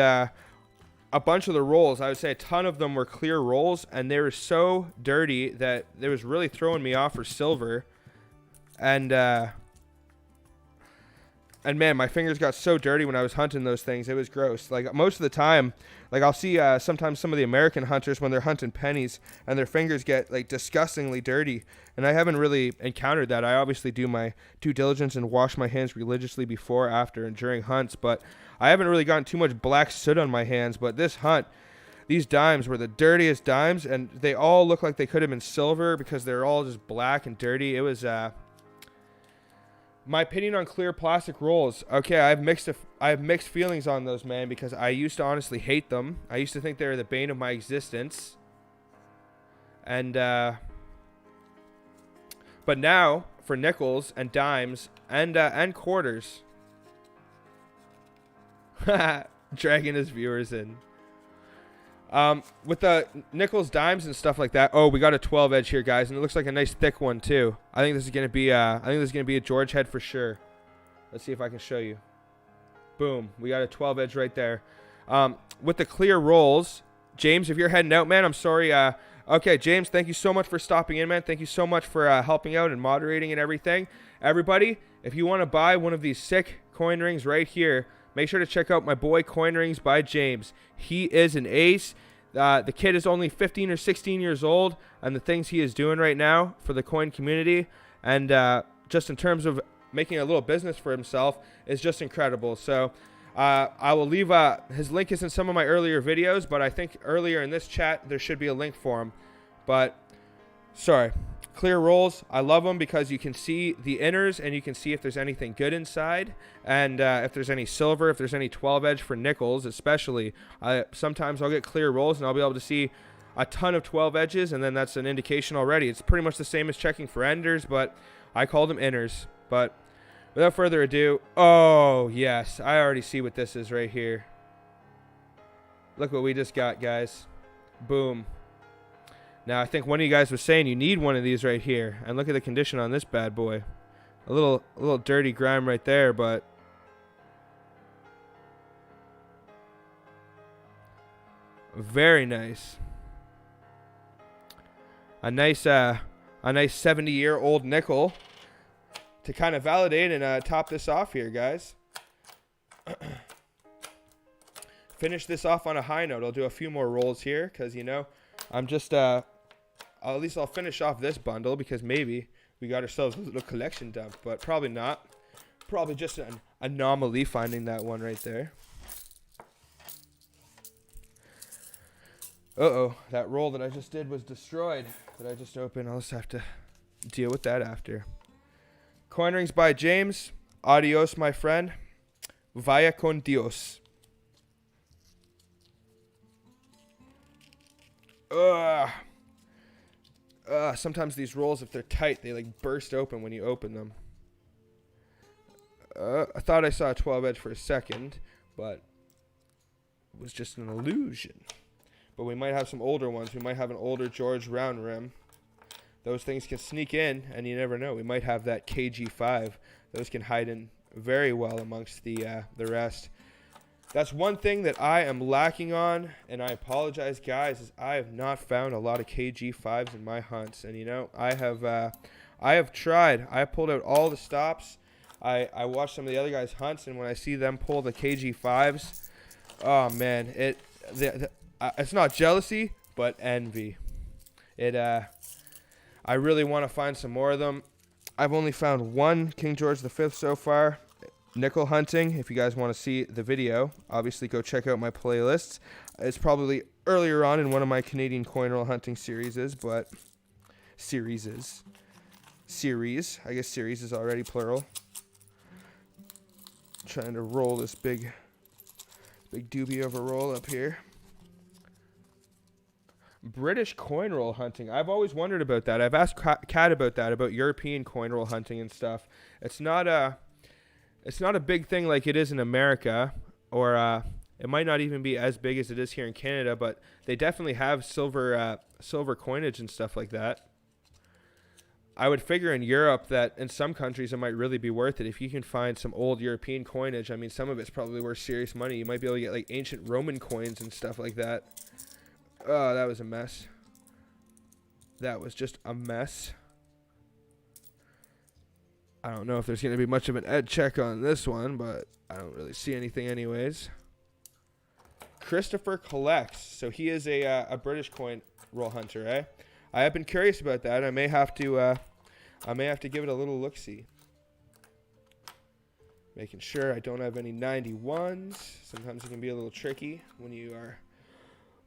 a bunch of the rolls, I would say a ton of them were clear rolls, and they were so dirty that it was really throwing me off for silver. And man, my fingers got so dirty when I was hunting those things. It was gross. Like most of the time, like I'll see sometimes some of the American hunters when they're hunting pennies and their fingers get like disgustingly dirty. And I haven't really encountered that. I obviously do my due diligence and wash my hands religiously before, after, and during hunts. But I haven't really gotten too much black soot on my hands. But this hunt, these dimes were the dirtiest dimes. And they all look like they could have been silver because they're all just black and dirty. It was... my opinion on clear plastic rolls. Okay, I have mixed feelings on those, man, because I used to honestly hate them. I used to think they were the bane of my existence. And but now for nickels and dimes and quarters, dragging his viewers in. With the nickels, dimes, and stuff like that. Oh, we got a 12 edge here, guys, and it looks like a nice thick one too. I think this is gonna be a George head for sure. Let's see if I can show you. Boom, we got a 12 edge right there. With the clear rolls, James, if you're heading out, man, I'm sorry. Okay, James, thank you so much for stopping in, man. Thank you so much for helping out and moderating and everything. Everybody, if you want to buy one of these sick coin rings right here, make sure to check out my boy Coin Rings by James. He is an ace. The kid is only 15 or 16 years old, and the things he is doing right now for the coin community, and just in terms of making a little business for himself, is just incredible. So I will leave his link is in some of my earlier videos, but I think earlier in this chat there should be a link for him. But sorry. Clear rolls, I love them because you can see the inners and you can see if there's anything good inside, and if there's any silver, if there's any 12 edge for nickels especially. Sometimes I'll get clear rolls and I'll be able to see a ton of 12 edges, and then that's an indication already. It's pretty much the same as checking for enders, but I call them inners. But without further ado, oh yes, I already see what this is right here. Look what we just got, guys. Boom. Now, I think one of you guys was saying you need one of these right here. And look at the condition on this bad boy. A little dirty grime right there, but... very nice. A nice 70-year-old nickel to kind of validate and top this off here, guys. Finish this off on a high note. I'll do a few more rolls here because, you know, I'm just... at least I'll finish off this bundle because maybe we got ourselves a little collection dump, but probably not. Probably just an anomaly finding that one right there. Uh-oh, that roll that I just did was destroyed that I just opened. I'll just have to deal with that after. Coin Rings by James. Adios, my friend. Vaya con Dios. Ugh. Sometimes these rolls, if they're tight, they like burst open when you open them. I thought I saw a 12 edge for a second, but it was just an illusion. But we might have some older ones. We might have an older George round rim. Those things can sneak in, and you never know. We might have that KG5. Those can hide in very well amongst the rest. That's one thing that I am lacking on, and I apologize, guys, is I have not found a lot of KG5s in my hunts. And, you know, I have tried. I pulled out all the stops. I watched some of the other guys' hunts, and when I see them pull the KG5s, oh, man, it's not jealousy, but envy. I really want to find some more of them. I've only found one King George V so far. Nickel hunting. If you guys want to see the video, obviously go check out my playlists. It's probably earlier on in one of my Canadian coin roll hunting series, but series. I guess series is already plural. Trying to roll this big doobie of a roll up here. British coin roll hunting. I've always wondered about that. I've asked Kat about that, about European coin roll hunting and stuff. It's not a big thing like it is in America, or it might not even be as big as it is here in Canada, but they definitely have silver coinage and stuff like that. I would figure in Europe that in some countries it might really be worth it if you can find some old European coinage. I mean, some of it's probably worth serious money. You might be able to get like ancient Roman coins and stuff like that. Oh, that was a mess. That was just a mess. I don't know if there's going to be much of an ed check on this one, but I don't really see anything anyways. Christopher collects. So he is a British coin roll hunter, eh? I have been curious about that. I may have to give it a little look-see. Making sure I don't have any 91s. Sometimes it can be a little tricky when you are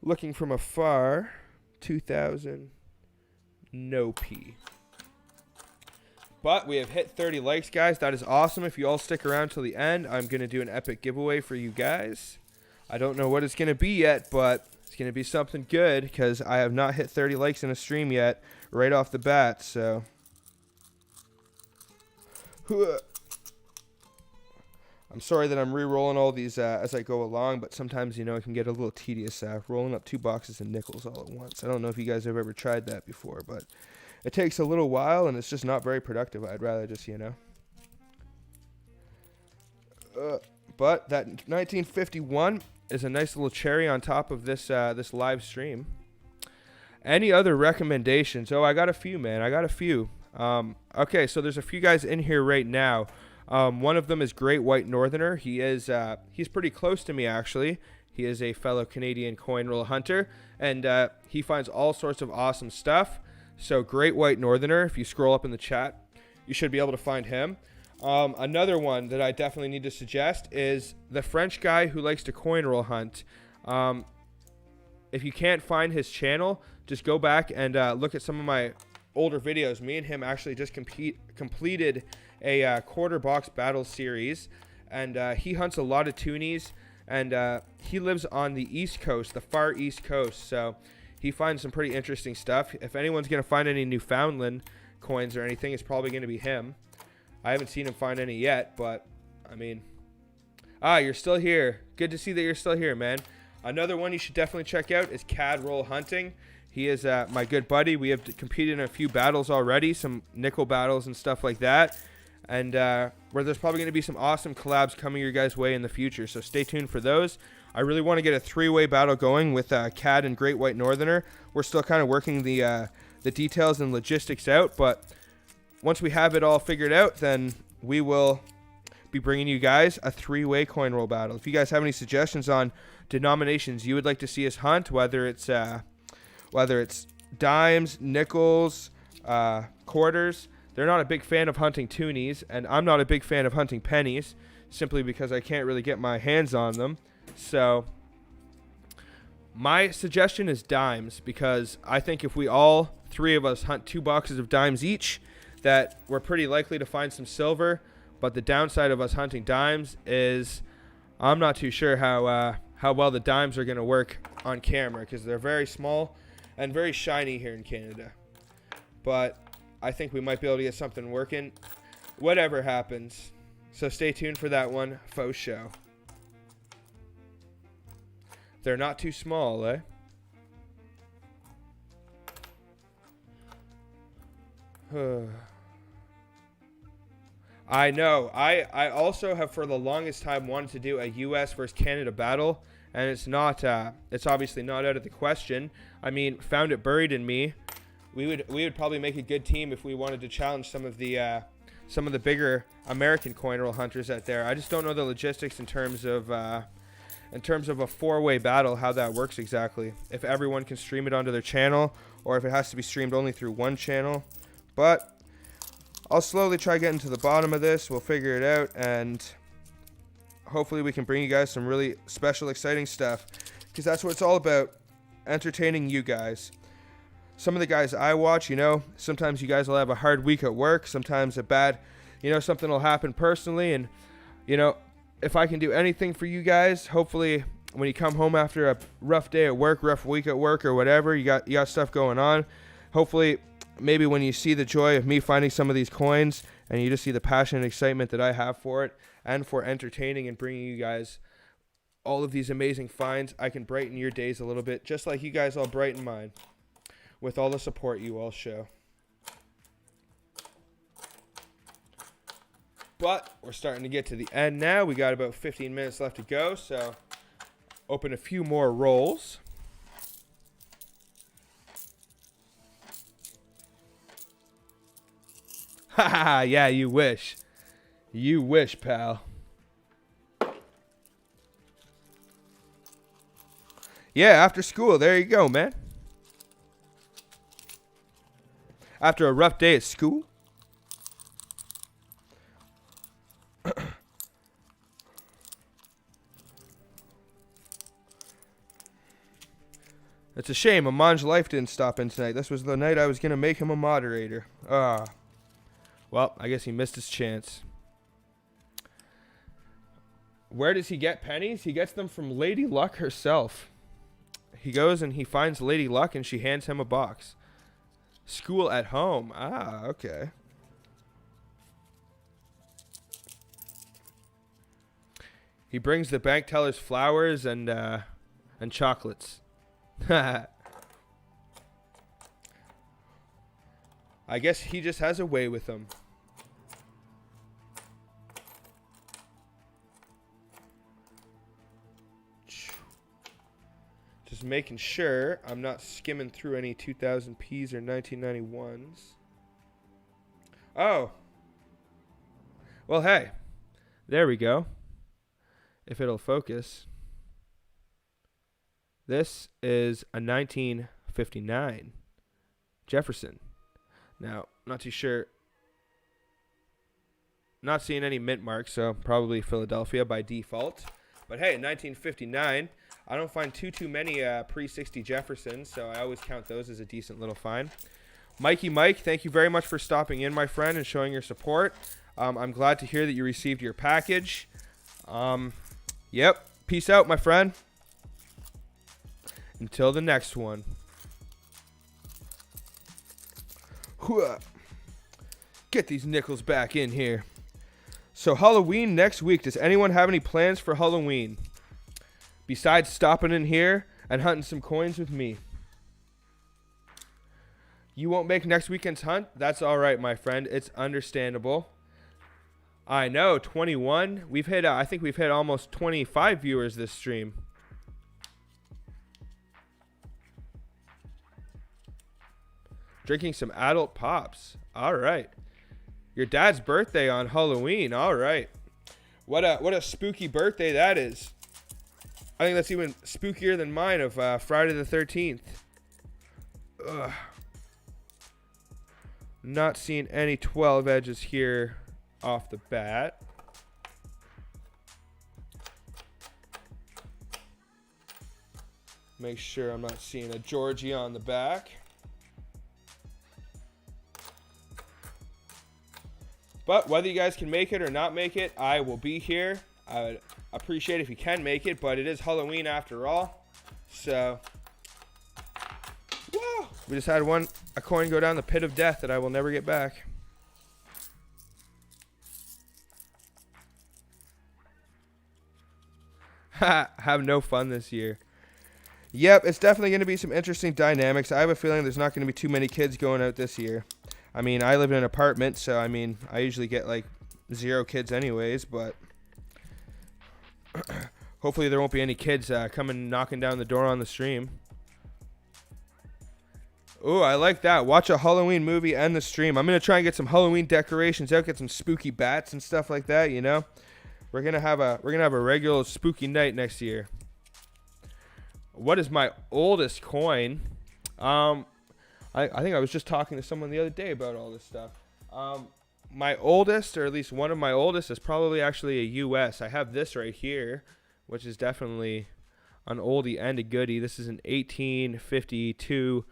looking from afar. 2000. No P. But we have hit 30 likes, guys. That is awesome. If you all stick around till the end, I'm going to do an epic giveaway for you guys. I don't know what it's going to be yet, but it's going to be something good because I have not hit 30 likes in a stream yet right off the bat. So, I'm sorry that I'm re-rolling all these as I go along, but sometimes, you know, it can get a little tedious rolling up 2 boxes of nickels all at once. I don't know if you guys have ever tried that before, but it takes a little while, and it's just not very productive. I'd rather just, you know. But that 1951 is a nice little cherry on top of this this live stream. Any other recommendations? Oh, I got a few, man. I got a few. Okay, so there's a few guys in here right now. One of them is Great White Northerner. He's pretty close to me, actually. He is a fellow Canadian coin roll hunter, and he finds all sorts of awesome stuff. So Great White Northerner, if you scroll up in the chat, you should be able to find him. Another one that I definitely need to suggest is the French guy who likes to coin roll hunt. If you can't find his channel, just go back and look at some of my older videos. Me and him actually just completed a quarter box battle series, and he hunts a lot of toonies, and he lives on the East Coast, the far East Coast, so he finds some pretty interesting stuff. If anyone's going to find any Newfoundland coins or anything, it's probably going to be him. I haven't seen him find any yet, but, I mean... you're still here. Good to see that you're still here, man. Another one you should definitely check out is Cad Roll Hunting. He is my good buddy. We have competed in a few battles already, some nickel battles and stuff like that. And where there's probably going to be some awesome collabs coming your guys' way in the future, so stay tuned for those. I really want to get a 3-way battle going with Cad and Great White Northerner. We're still kind of working the details and logistics out, but once we have it all figured out, then we will be bringing you guys a 3-way coin roll battle. If you guys have any suggestions on denominations you would like to see us hunt, whether it's dimes, nickels, quarters. They're not a big fan of hunting toonies, and I'm not a big fan of hunting pennies, simply because I can't really get my hands on them. So my suggestion is dimes, because I think if we all 3 of us hunt 2 boxes of dimes each, that we're pretty likely to find some silver. But the downside of us hunting dimes is I'm not too sure how well the dimes are going to work on camera, because they're very small and very shiny here in Canada. But I think we might be able to get something working, whatever happens. So stay tuned for that one, faux show. They're not too small, eh? I know. I also have for the longest time wanted to do a U.S. versus Canada battle, and it's obviously not out of the question. I mean, found it buried in me. We would probably make a good team if we wanted to challenge some of the bigger American coin roll hunters out there. I just don't know the logistics in terms of a 4-way battle, how that works exactly. If everyone can stream it onto their channel, or if it has to be streamed only through one channel. But I'll slowly try getting to the bottom of this. We'll figure it out, and hopefully we can bring you guys some really special, exciting stuff, because that's what it's all about, entertaining you guys. Some of the guys I watch, sometimes you guys will have a hard week at work, sometimes a bad, something will happen personally, and, if I can do anything for you guys, hopefully when you come home after a rough day at work, rough week at work or whatever, you got stuff going on, hopefully maybe when you see the joy of me finding some of these coins and you just see the passion and excitement that I have for it and for entertaining and bringing you guys all of these amazing finds, I can brighten your days a little bit, just like you guys all brighten mine with all the support you all show. But we're starting to get to the end now. We got about 15 minutes left to go, so open a few more rolls. Haha, yeah, you wish. You wish, pal. Yeah, after school. There you go, man. After a rough day at school. It's a shame Aman's life didn't stop in tonight. This was the night I was going to make him a moderator. Well, I guess he missed his chance. Where does he get pennies? He gets them from Lady Luck herself. He goes and he finds Lady Luck and she hands him a box. School at home. Okay. He brings the bank tellers flowers and chocolates. I guess he just has a way with them. Just making sure I'm not skimming through any 2000Ps or 1991s. Oh. Well, hey. There we go. If it'll focus. This is a 1959 Jefferson. Now, not too sure. Not seeing any mint marks, so probably Philadelphia by default. But hey, 1959. I don't find too many pre-60 Jeffersons, so I always count those as a decent little find. Mikey Mike, thank you very much for stopping in, my friend, and showing your support. I'm glad to hear that you received your package. Yep. Peace out, my friend. Until the next one. Get these nickels back in here. So Halloween next week. Does anyone have any plans for Halloween? Besides stopping in here and hunting some coins with me. You won't make next weekend's hunt? That's all right, my friend. It's understandable. I know, 21. We've hit, I think we've hit almost 25 viewers this stream. Drinking some adult pops. All right. Your dad's birthday on Halloween. All right. What a spooky birthday that is. I think that's even spookier than mine of Friday the 13th. Ugh. Not seeing any 12 edges here off the bat. Make sure I'm not seeing a Georgie on the back. But whether you guys can make it or not make it, I will be here. I would appreciate it if you can make it, but it is Halloween after all. So, whoa, we just had a coin go down the pit of death that I will never get back. Have no fun this year. Yep, it's definitely going to be some interesting dynamics. I have a feeling there's not going to be too many kids going out this year. I mean, I live in an apartment, so I mean, I usually get like 0 kids anyways, but hopefully there won't be any kids coming knocking down the door on the stream. Ooh, I like that. Watch a Halloween movie and the stream. I'm going to try and get some Halloween decorations out, get some spooky bats and stuff like that, you know. We're going to have a regular spooky night next year. What is my oldest coin? I think I was just talking to someone the other day about all this stuff. My oldest, or at least one of my oldest, is probably actually a US. I have this right here, which is definitely an oldie and a goodie. This is an 1852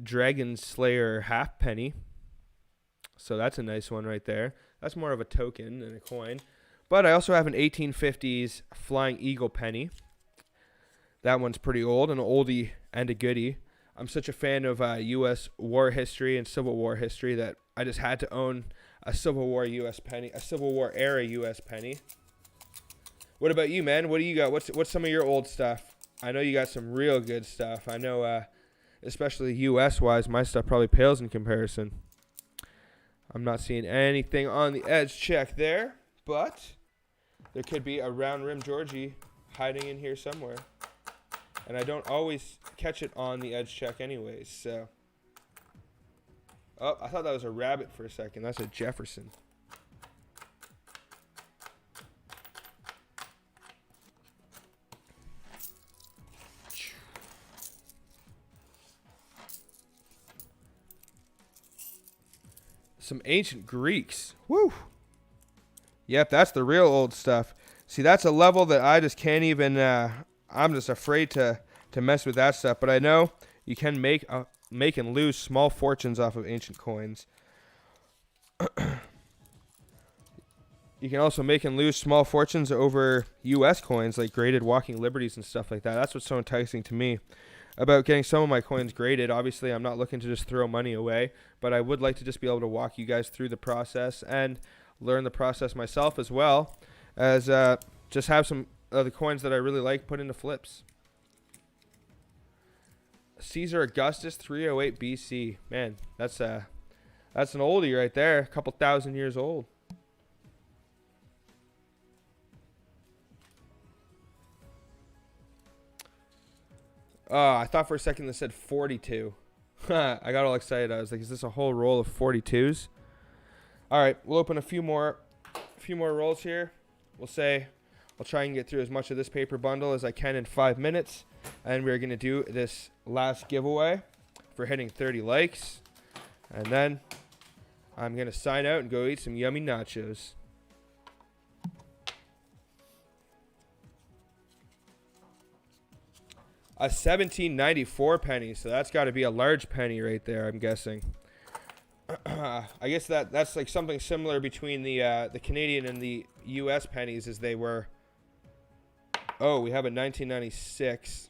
Dragon Slayer halfpenny. So that's a nice one right there. That's more of a token than a coin. But I also have an 1850s Flying Eagle penny. That one's pretty old, an oldie and a goodie. I'm such a fan of U.S. war history and Civil War history that I just had to own a Civil War U.S. penny, a Civil War era U.S. penny. What about you, man? What do you got? What's some of your old stuff? I know you got some real good stuff. I know, especially U.S. wise, my stuff probably pales in comparison. I'm not seeing anything on the edge check there, but there could be a round rim Georgie hiding in here somewhere. And I don't always catch it on the edge check anyways, so. Oh, I thought that was a rabbit for a second. That's a Jefferson. Some ancient Greeks. Woo! Yep, that's the real old stuff. See, that's a level that I just can't even, I'm just afraid to mess with that stuff. But I know you can make and lose small fortunes off of ancient coins. You can also make and lose small fortunes over U.S. coins, like graded Walking Liberties and stuff like that. That's what's so enticing to me about getting some of my coins graded. Obviously, I'm not looking to just throw money away, but I would like to just be able to walk you guys through the process and learn the process myself, as well as just have some of the coins that I really like put into flips. Caesar Augustus 308 BC. Man, that's an oldie right there. A couple thousand years old. I thought for a second this said 42. I got all excited. I was like, is this a whole roll of 42s? All right, we'll open a few more rolls here. We'll say I'll try and get through as much of this paper bundle as I can in 5 minutes. And we're going to do this last giveaway for hitting 30 likes. And then I'm going to sign out and go eat some yummy nachos. A 1794 penny, so that's got to be a large penny right there, I'm guessing. I guess that's like something similar between the Canadian and the U.S. pennies, as they were. Oh, we have a 1996.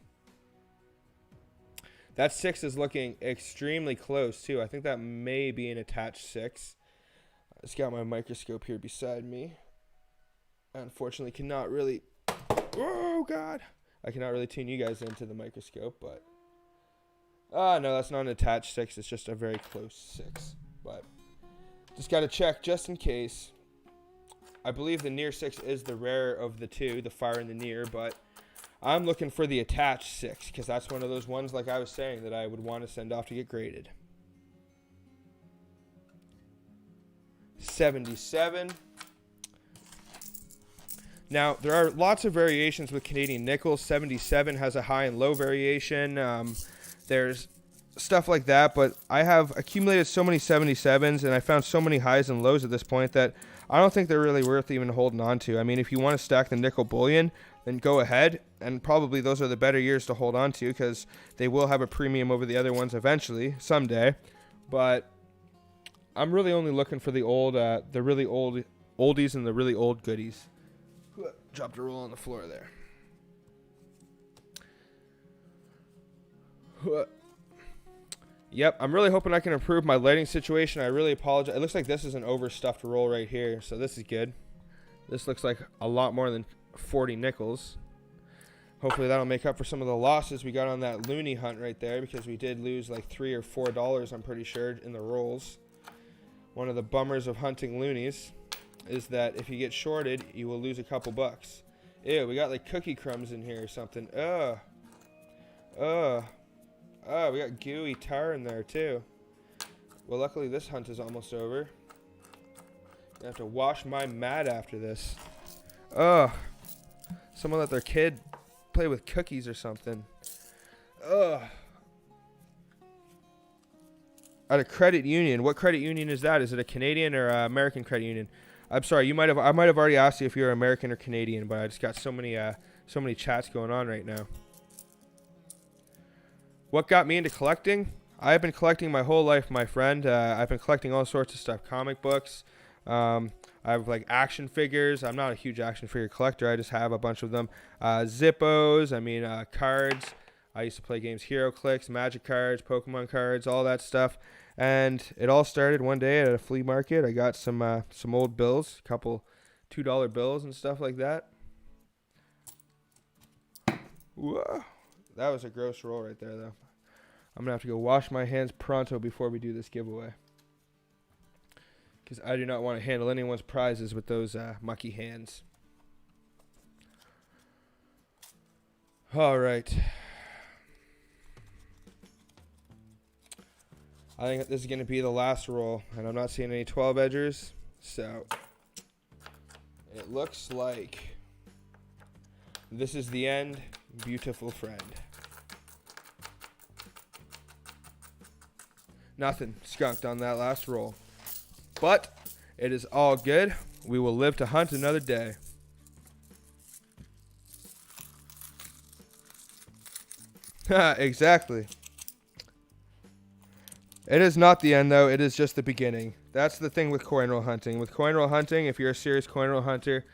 That 6 is looking extremely close, too. I think that may be an attached 6. I just got my microscope here beside me. Unfortunately, cannot really... Oh, God. I cannot really tune you guys into the microscope, but... no, that's not an attached 6. It's just a very close 6. But just got to check just in case. I believe the near 6 is the rarer of the two, the far and the near, but I'm looking for the attached 6 because that's one of those ones, like I was saying, that I would want to send off to get graded. 77. Now, there are lots of variations with Canadian nickels. 77 has a high and low variation. There's stuff like that, but I have accumulated so many 77s, and I found so many highs and lows at this point that I don't think they're really worth even holding on to. I mean, if you want to stack the nickel bullion, then go ahead, and probably those are the better years to hold on to because they will have a premium over the other ones eventually, someday. But I'm really only looking for the really old oldies and the really old goodies. Dropped a roll on the floor there. Yep, I'm really hoping I can improve my lighting situation. I really apologize. It looks like this is an overstuffed roll right here, so this is good. This looks like a lot more than 40 nickels. Hopefully that'll make up for some of the losses we got on that Loonie hunt right there, because we did lose like $3 or $4, I'm pretty sure, in the rolls. One of the bummers of hunting Loonies is that if you get shorted, you will lose a couple bucks. Ew, we got like cookie crumbs in here or something. We got gooey tar in there too. Well, luckily this hunt is almost over. I have to wash my mat after this. Someone let their kid play with cookies or something. At a credit union. What credit union is that? Is it a Canadian or American credit union? I'm sorry, I might have already asked you if you're American or Canadian, but I just got so many chats going on right now. What got me into collecting? I've been collecting my whole life, my friend. I've been collecting all sorts of stuff, comic books. I have like action figures. I'm not a huge action figure collector. I just have a bunch of them. Zippos, cards. I used to play games, Hero Clicks, Magic cards, Pokemon cards, all that stuff. And it all started one day at a flea market. I got some old bills, a couple $2 bills and stuff like that. Whoa. That was a gross roll right there, though. I'm going to have to go wash my hands pronto before we do this giveaway. because I do not want to handle anyone's prizes with those mucky hands. All right. I think this is going to be the last roll, and I'm not seeing any 12 edgers, so it looks like this is the end, beautiful friend. Nothing skunked on that last roll, but it is all good. We will live to hunt another day. Exactly. It is not the end, though. It is just the beginning. That's the thing with coin roll hunting. With coin roll hunting, if you're a serious coin roll hunter,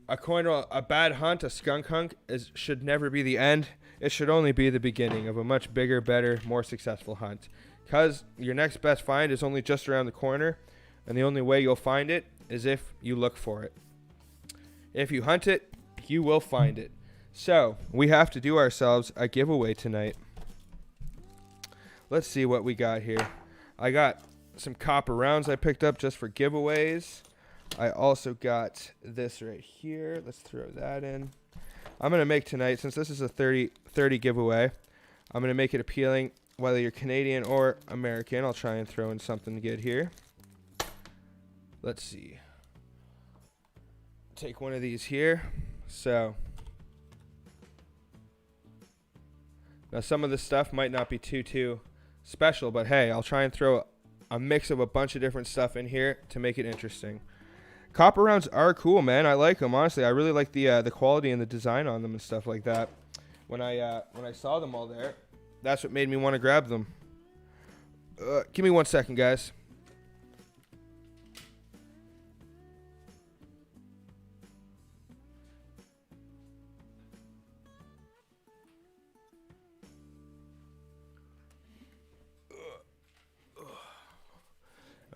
a bad hunt, a skunk hunt, should never be the end. It should only be the beginning of a much bigger, better, more successful hunt. Because your next best find is only just around the corner, and the only way you'll find it is if you look for it. If you hunt it, you will find it. So, we have to do ourselves a giveaway tonight. Let's see what we got here. I got some copper rounds I picked up just for giveaways. I also got this right here. Let's throw that in. I'm going to make tonight, since this is a 30 giveaway, I'm going to make it appealing whether you're Canadian or American. I'll try and throw in something good here. Let's see. Take one of these here. So, now some of this stuff might not be too special, but hey, I'll try and throw a mix of a bunch of different stuff in here to make it interesting. Copper rounds are cool, man. I like them, honestly. I really like the quality and the design on them and stuff like that. When I saw them all there, that's what made me want to grab them. Give me 1 second, guys.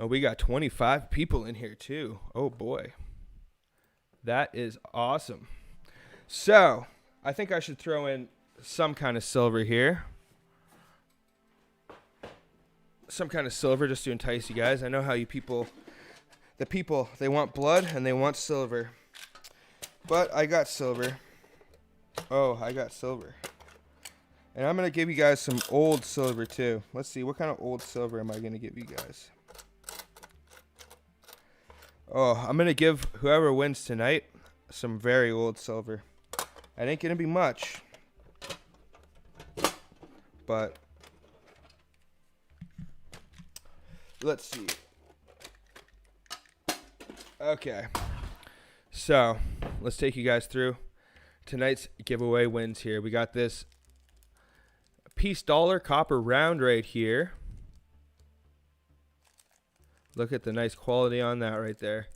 Oh, we got 25 people in here, too. Oh, boy. That is awesome. So, I think I should throw in some kind of silver here. Some kind of silver just to entice you guys. I know how you people, they want blood and they want silver. But I got silver. Oh, I got silver. And I'm going to give you guys some old silver, too. Let's see, what kind of old silver am I going to give you guys? Oh, I'm going to give whoever wins tonight some very old silver. It ain't going to be much. But let's see. Okay. So, let's take you guys through tonight's giveaway wins here. We got this piece dollar copper round right here. Look at the nice quality on that right there.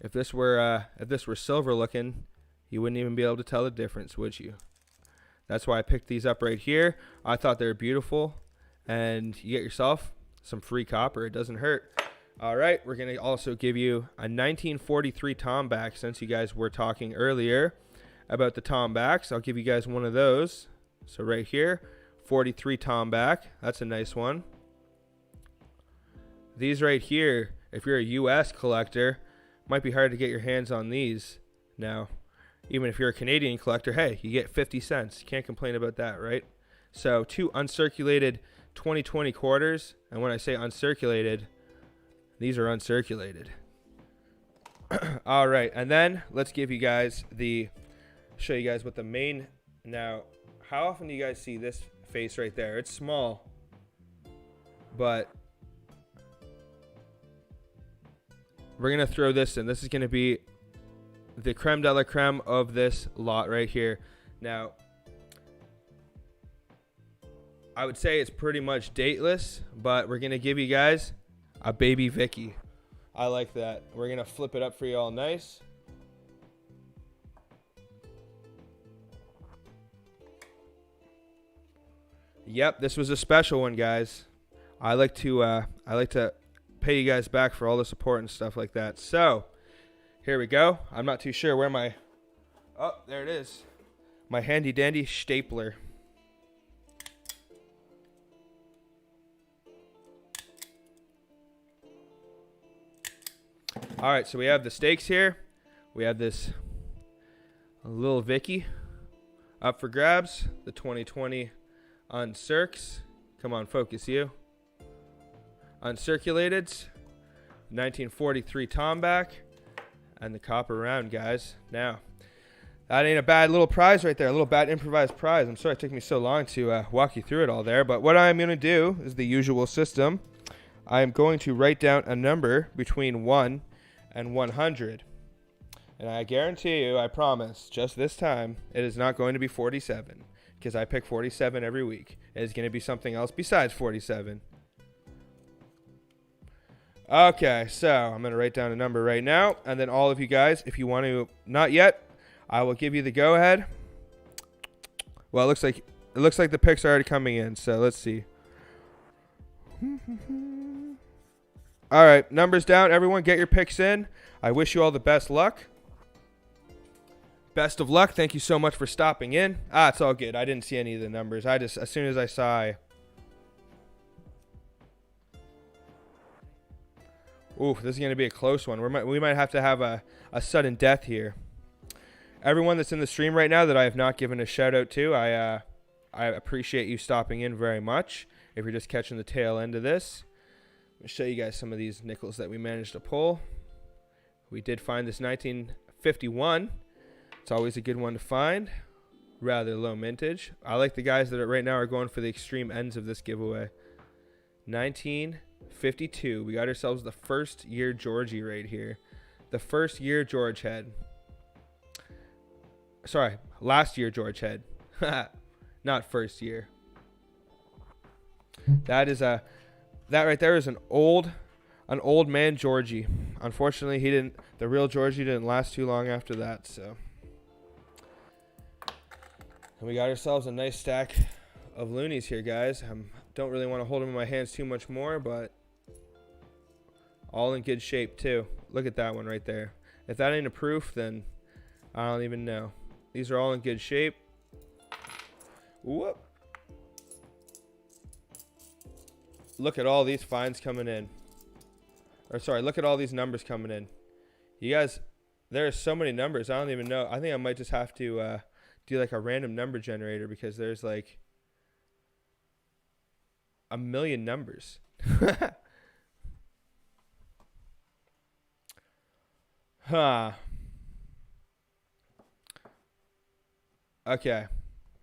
If this were silver looking, you wouldn't even be able to tell the difference, would you? That's why I picked these up right here. I thought they were beautiful, and you get yourself some free copper. It doesn't hurt. All right, we're gonna also give you a 1943 Tomback. Since you guys were talking earlier about the Tombacks, I'll give you guys one of those. So right here, 43 Tomback. That's a nice one. These right here, if you're a U.S. collector, might be hard to get your hands on these. Now, even if you're a Canadian collector, hey, you get 50 cents. You can't complain about that, right? So, 2 uncirculated 2020 quarters. And when I say uncirculated, these are uncirculated. All right, and then let's give you guys show you guys what the main. Now, how often do you guys see this face right there? It's small, but we're going to throw this in. This is going to be the creme de la creme of this lot right here. Now, I would say it's pretty much dateless, but we're going to give you guys a baby Vicky. I like that. We're going to flip it up for you all nice. Yep, this was a special one, guys. I like to pay you guys back for all the support and stuff like that. So, here we go. I'm not too sure where my... Oh, there it is. My handy dandy stapler. All right, so we have the stakes here. We have this little Vicky up for grabs. The 2020 Uncircs. Come on, focus you. Uncirculated. 1943 Tomback. And the copper round, guys. Now, that ain't a bad little prize right there. A little bad improvised prize. I'm sorry it took me so long to walk you through it all there. But what I'm going to do is the usual system. I'm going to write down a number between 1 and 100. And I guarantee you, I promise, just this time, it is not going to be 47. Because I pick 47 every week. It is going to be something else besides 47. Okay, so I'm going to write down a number right now. And then all of you guys, if you want to, not yet, I will give you the go-ahead. Well, it looks like the picks are already coming in. So let's see. All right, numbers down. Everyone, get your picks in. I wish you all the best luck. Best of luck. Thank you so much for stopping in. It's all good. I didn't see any of the numbers. As soon as I saw. Ooh, this is going to be a close one. We might have to have a sudden death here. Everyone that's in the stream right now that I have not given a shout out to, I appreciate you stopping in very much. If you're just catching the tail end of this. I'll show you guys some of these nickels that we managed to pull. We did find this 1951. It's always a good one to find. Rather low mintage. I like the guys that right now are going for the extreme ends of this giveaway. 1952. We got ourselves the first year Georgie right here. The first year George head. Sorry, last year George head. Not first year. That right there is an old man Georgie. Unfortunately, the real Georgie didn't last too long after that, so. And we got ourselves a nice stack of Loonies here, guys. Don't really want to hold them in my hands too much more, but all in good shape too. Look at that one right there. If that ain't a proof, then I don't even know. These are all in good shape. Whoop. Look at all these finds coming in. Or sorry, look at all these numbers coming in. You guys, there are so many numbers. I don't even know. I think I might just have to do like a random number generator because there's like a million numbers. Huh. Okay.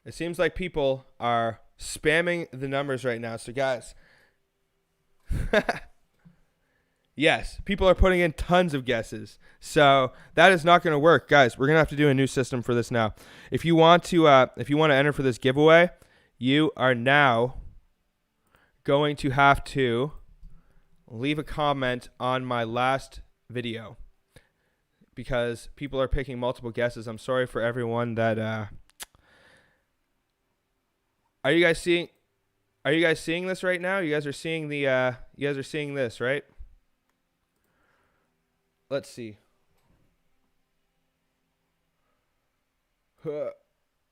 It seems like people are spamming the numbers right now. So guys, yes, people are putting in tons of guesses. So that is not going to work, guys. We're going to have to do a new system for this now. If you want to enter for this giveaway, you are now going to have to leave a comment on my last video because people are picking multiple guesses. I'm sorry for everyone that Are you guys seeing this right now? You guys are seeing this, right? Let's see.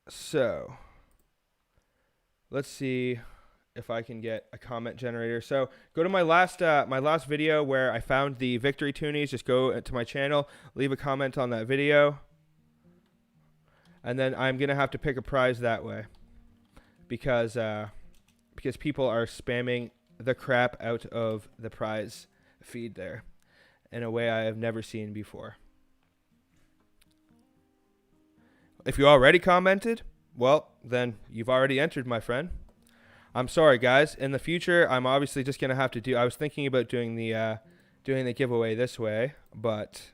So, let's see if I can get a comment generator. So, go to my last video where I found the victory toonies. Just go to my channel, leave a comment on that video, and then I'm gonna have to pick a prize that way because people are spamming the crap out of the prize feed there in a way I have never seen before. If you already commented, well, then you've already entered, my friend. I'm sorry, guys. In the future, I'm obviously just going to have to do... I was thinking about doing the giveaway this way, but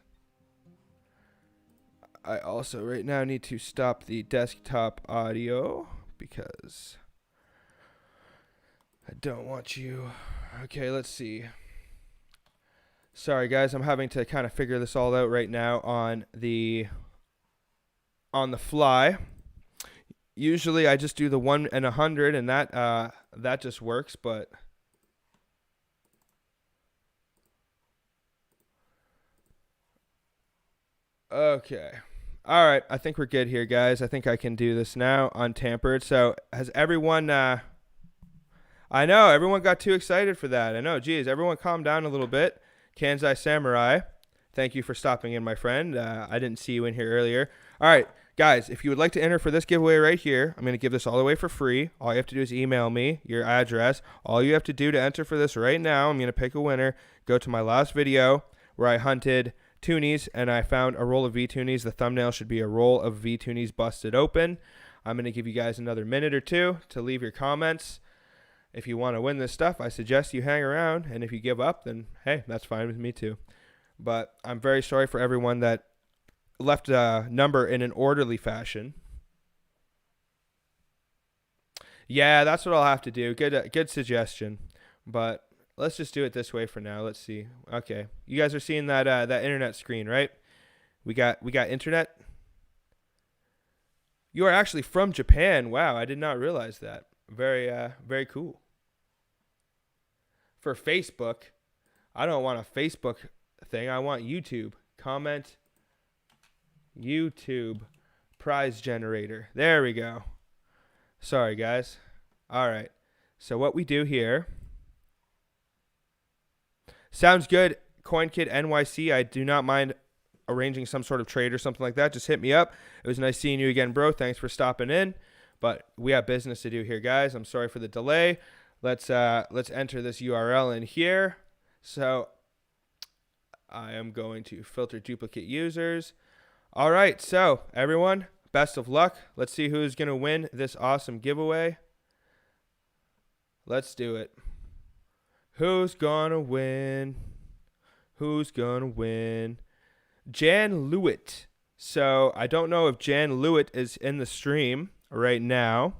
I also right now need to stop the desktop audio because I don't want you... Okay, let's see. Sorry, guys. I'm having to kind of figure this all out right now on the fly. Usually I just do the 1 and 100 and that just works, but okay. All right, I think we're good here, guys. I think I can do this now untampered. So, has everyone I know everyone got too excited for that. I know, geez, everyone calm down a little bit. Kansai Samurai, Thank you for stopping in, my friend. I didn't see you in here earlier. All right, guys, if you would like to enter for this giveaway right here, I'm going to give this all away for free. All you have to do is email me your address. All you have to do to enter for this right now, I'm going to pick a winner. Go to my last video where I hunted toonies and I found a roll of V-toonies. The thumbnail should be a roll of V-toonies busted open. I'm going to give you guys another minute or two to leave your comments. If you want to win this stuff, I suggest you hang around. And if you give up, then hey, that's fine with me too. But I'm very sorry for everyone that left a number in an orderly fashion. Yeah, that's what I'll have to do. Good suggestion. But let's just do it this way for now. Let's see. Okay, you guys are seeing that that internet screen, right? We got internet. You are actually from Japan. Wow, I did not realize that. Very cool. For Facebook, I don't want a Facebook thing. I want YouTube. Comment YouTube prize generator. There we go. Sorry, guys. All right. So what we do here. Sounds good, CoinKid NYC. I do not mind arranging some sort of trade or something like that. Just hit me up. It was nice seeing you again, bro. Thanks for stopping in. But we have business to do here, guys. I'm sorry for the delay. Let's enter this URL in here. So I am going to filter duplicate users. All right, so everyone, best of luck. Let's see who's going to win this awesome giveaway. Let's do it. Who's going to win? Who's going to win? Jan Lewitt. So I don't know if Jan Lewitt is in the stream right now.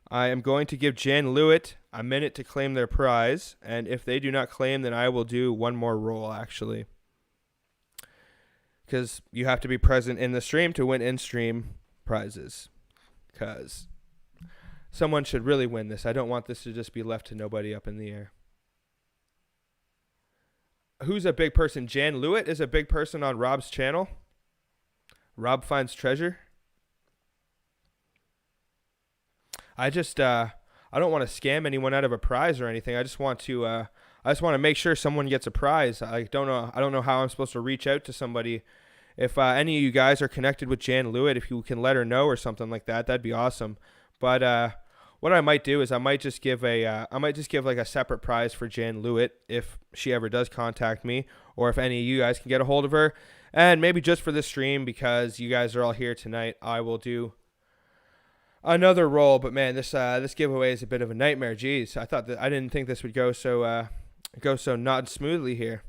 I am going to give Jan Lewitt a minute to claim their prize, and if they do not claim, then I will do one more roll, actually. Because you have to be present in the stream to win in-stream prizes. Because someone should really win this. I don't want this to just be left to nobody up in the air. Who's a big person? Jan Lewitt is a big person on Rob's channel. Rob Finds Treasure. I don't want to scam anyone out of a prize or anything. I just want to make sure someone gets a prize. I don't know how I'm supposed to reach out to somebody. If any of you guys are connected with Jan Lewitt, if you can let her know or something like that, that'd be awesome. But what I might do is I might just give like a separate prize for Jan Lewitt if she ever does contact me, or if any of you guys can get a hold of her. And maybe just for this stream, because you guys are all here tonight, I will do another roll. But man, this giveaway is a bit of a nightmare. Jeez, I didn't think this would go so not smoothly here.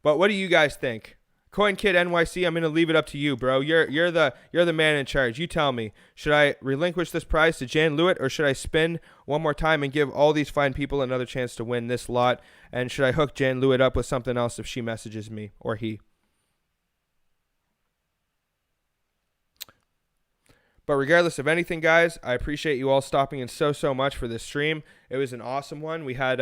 But what do you guys think? CoinKid NYC, I'm gonna leave it up to you, bro. You're the man in charge. You tell me. Should I relinquish this prize to Jan Lewitt, or should I spin one more time and give all these fine people another chance to win this lot? And should I hook Jan Lewitt up with something else if she messages me, or he? But regardless of anything, guys, I appreciate you all stopping in so much for this stream. It was an awesome one. We had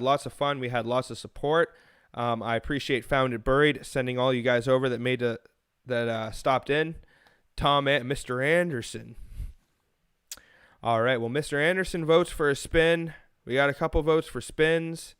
lots of fun. We had lots of support. I appreciate Found It Buried sending all you guys over that stopped in. Tom and Mr. Anderson. All right, well, Mr. Anderson votes for a spin. We got a couple votes for spins.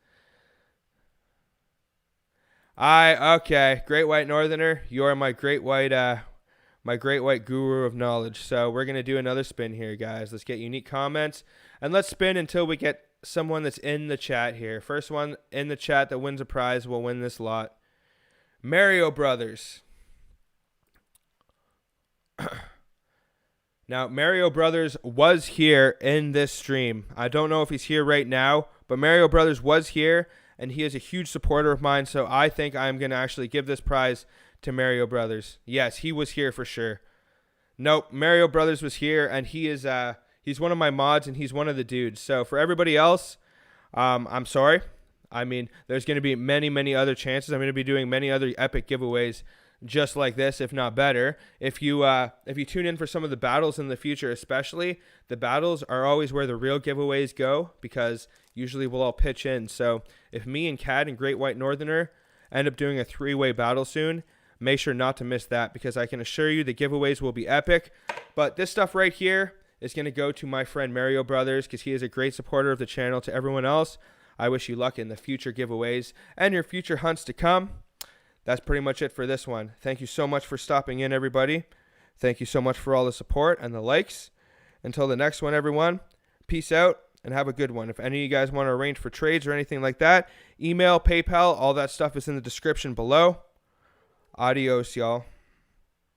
Okay, Great White Northerner, you are my great white guru of knowledge. So we're gonna do another spin here, guys. Let's get unique comments, and let's spin until we get someone that's in the chat here. First one in the chat that wins a prize will win this lot. Mario Brothers. Now, Mario Brothers was here in this stream. I don't know if he's here right now, but Mario Brothers was here, and he is a huge supporter of mine, so I think I'm going to actually give this prize to Mario Brothers. Yes, he was here for sure. Nope, Mario Brothers was here, and he is he's one of my mods, and he's one of the dudes. So for everybody else, I'm sorry. I mean, there's going to be many other chances. I'm going to be doing many other epic giveaways just like this, if not better. If you tune in for some of the battles in the future, especially, the battles are always where the real giveaways go, because usually we'll all pitch in. So if me and Cad and Great White Northerner end up doing a 3-way battle soon, make sure not to miss that, because I can assure you the giveaways will be epic. But this stuff right here is going to go to my friend Mario Brothers, because he is a great supporter of the channel. To everyone else, I wish you luck in the future giveaways and your future hunts to come. That's pretty much it for this one. Thank you so much for stopping in, everybody. Thank you so much for all the support and the likes. Until the next one, everyone, peace out and have a good one. If any of you guys want to arrange for trades or anything like that, email, PayPal, all that stuff is in the description below. Adios, y'all.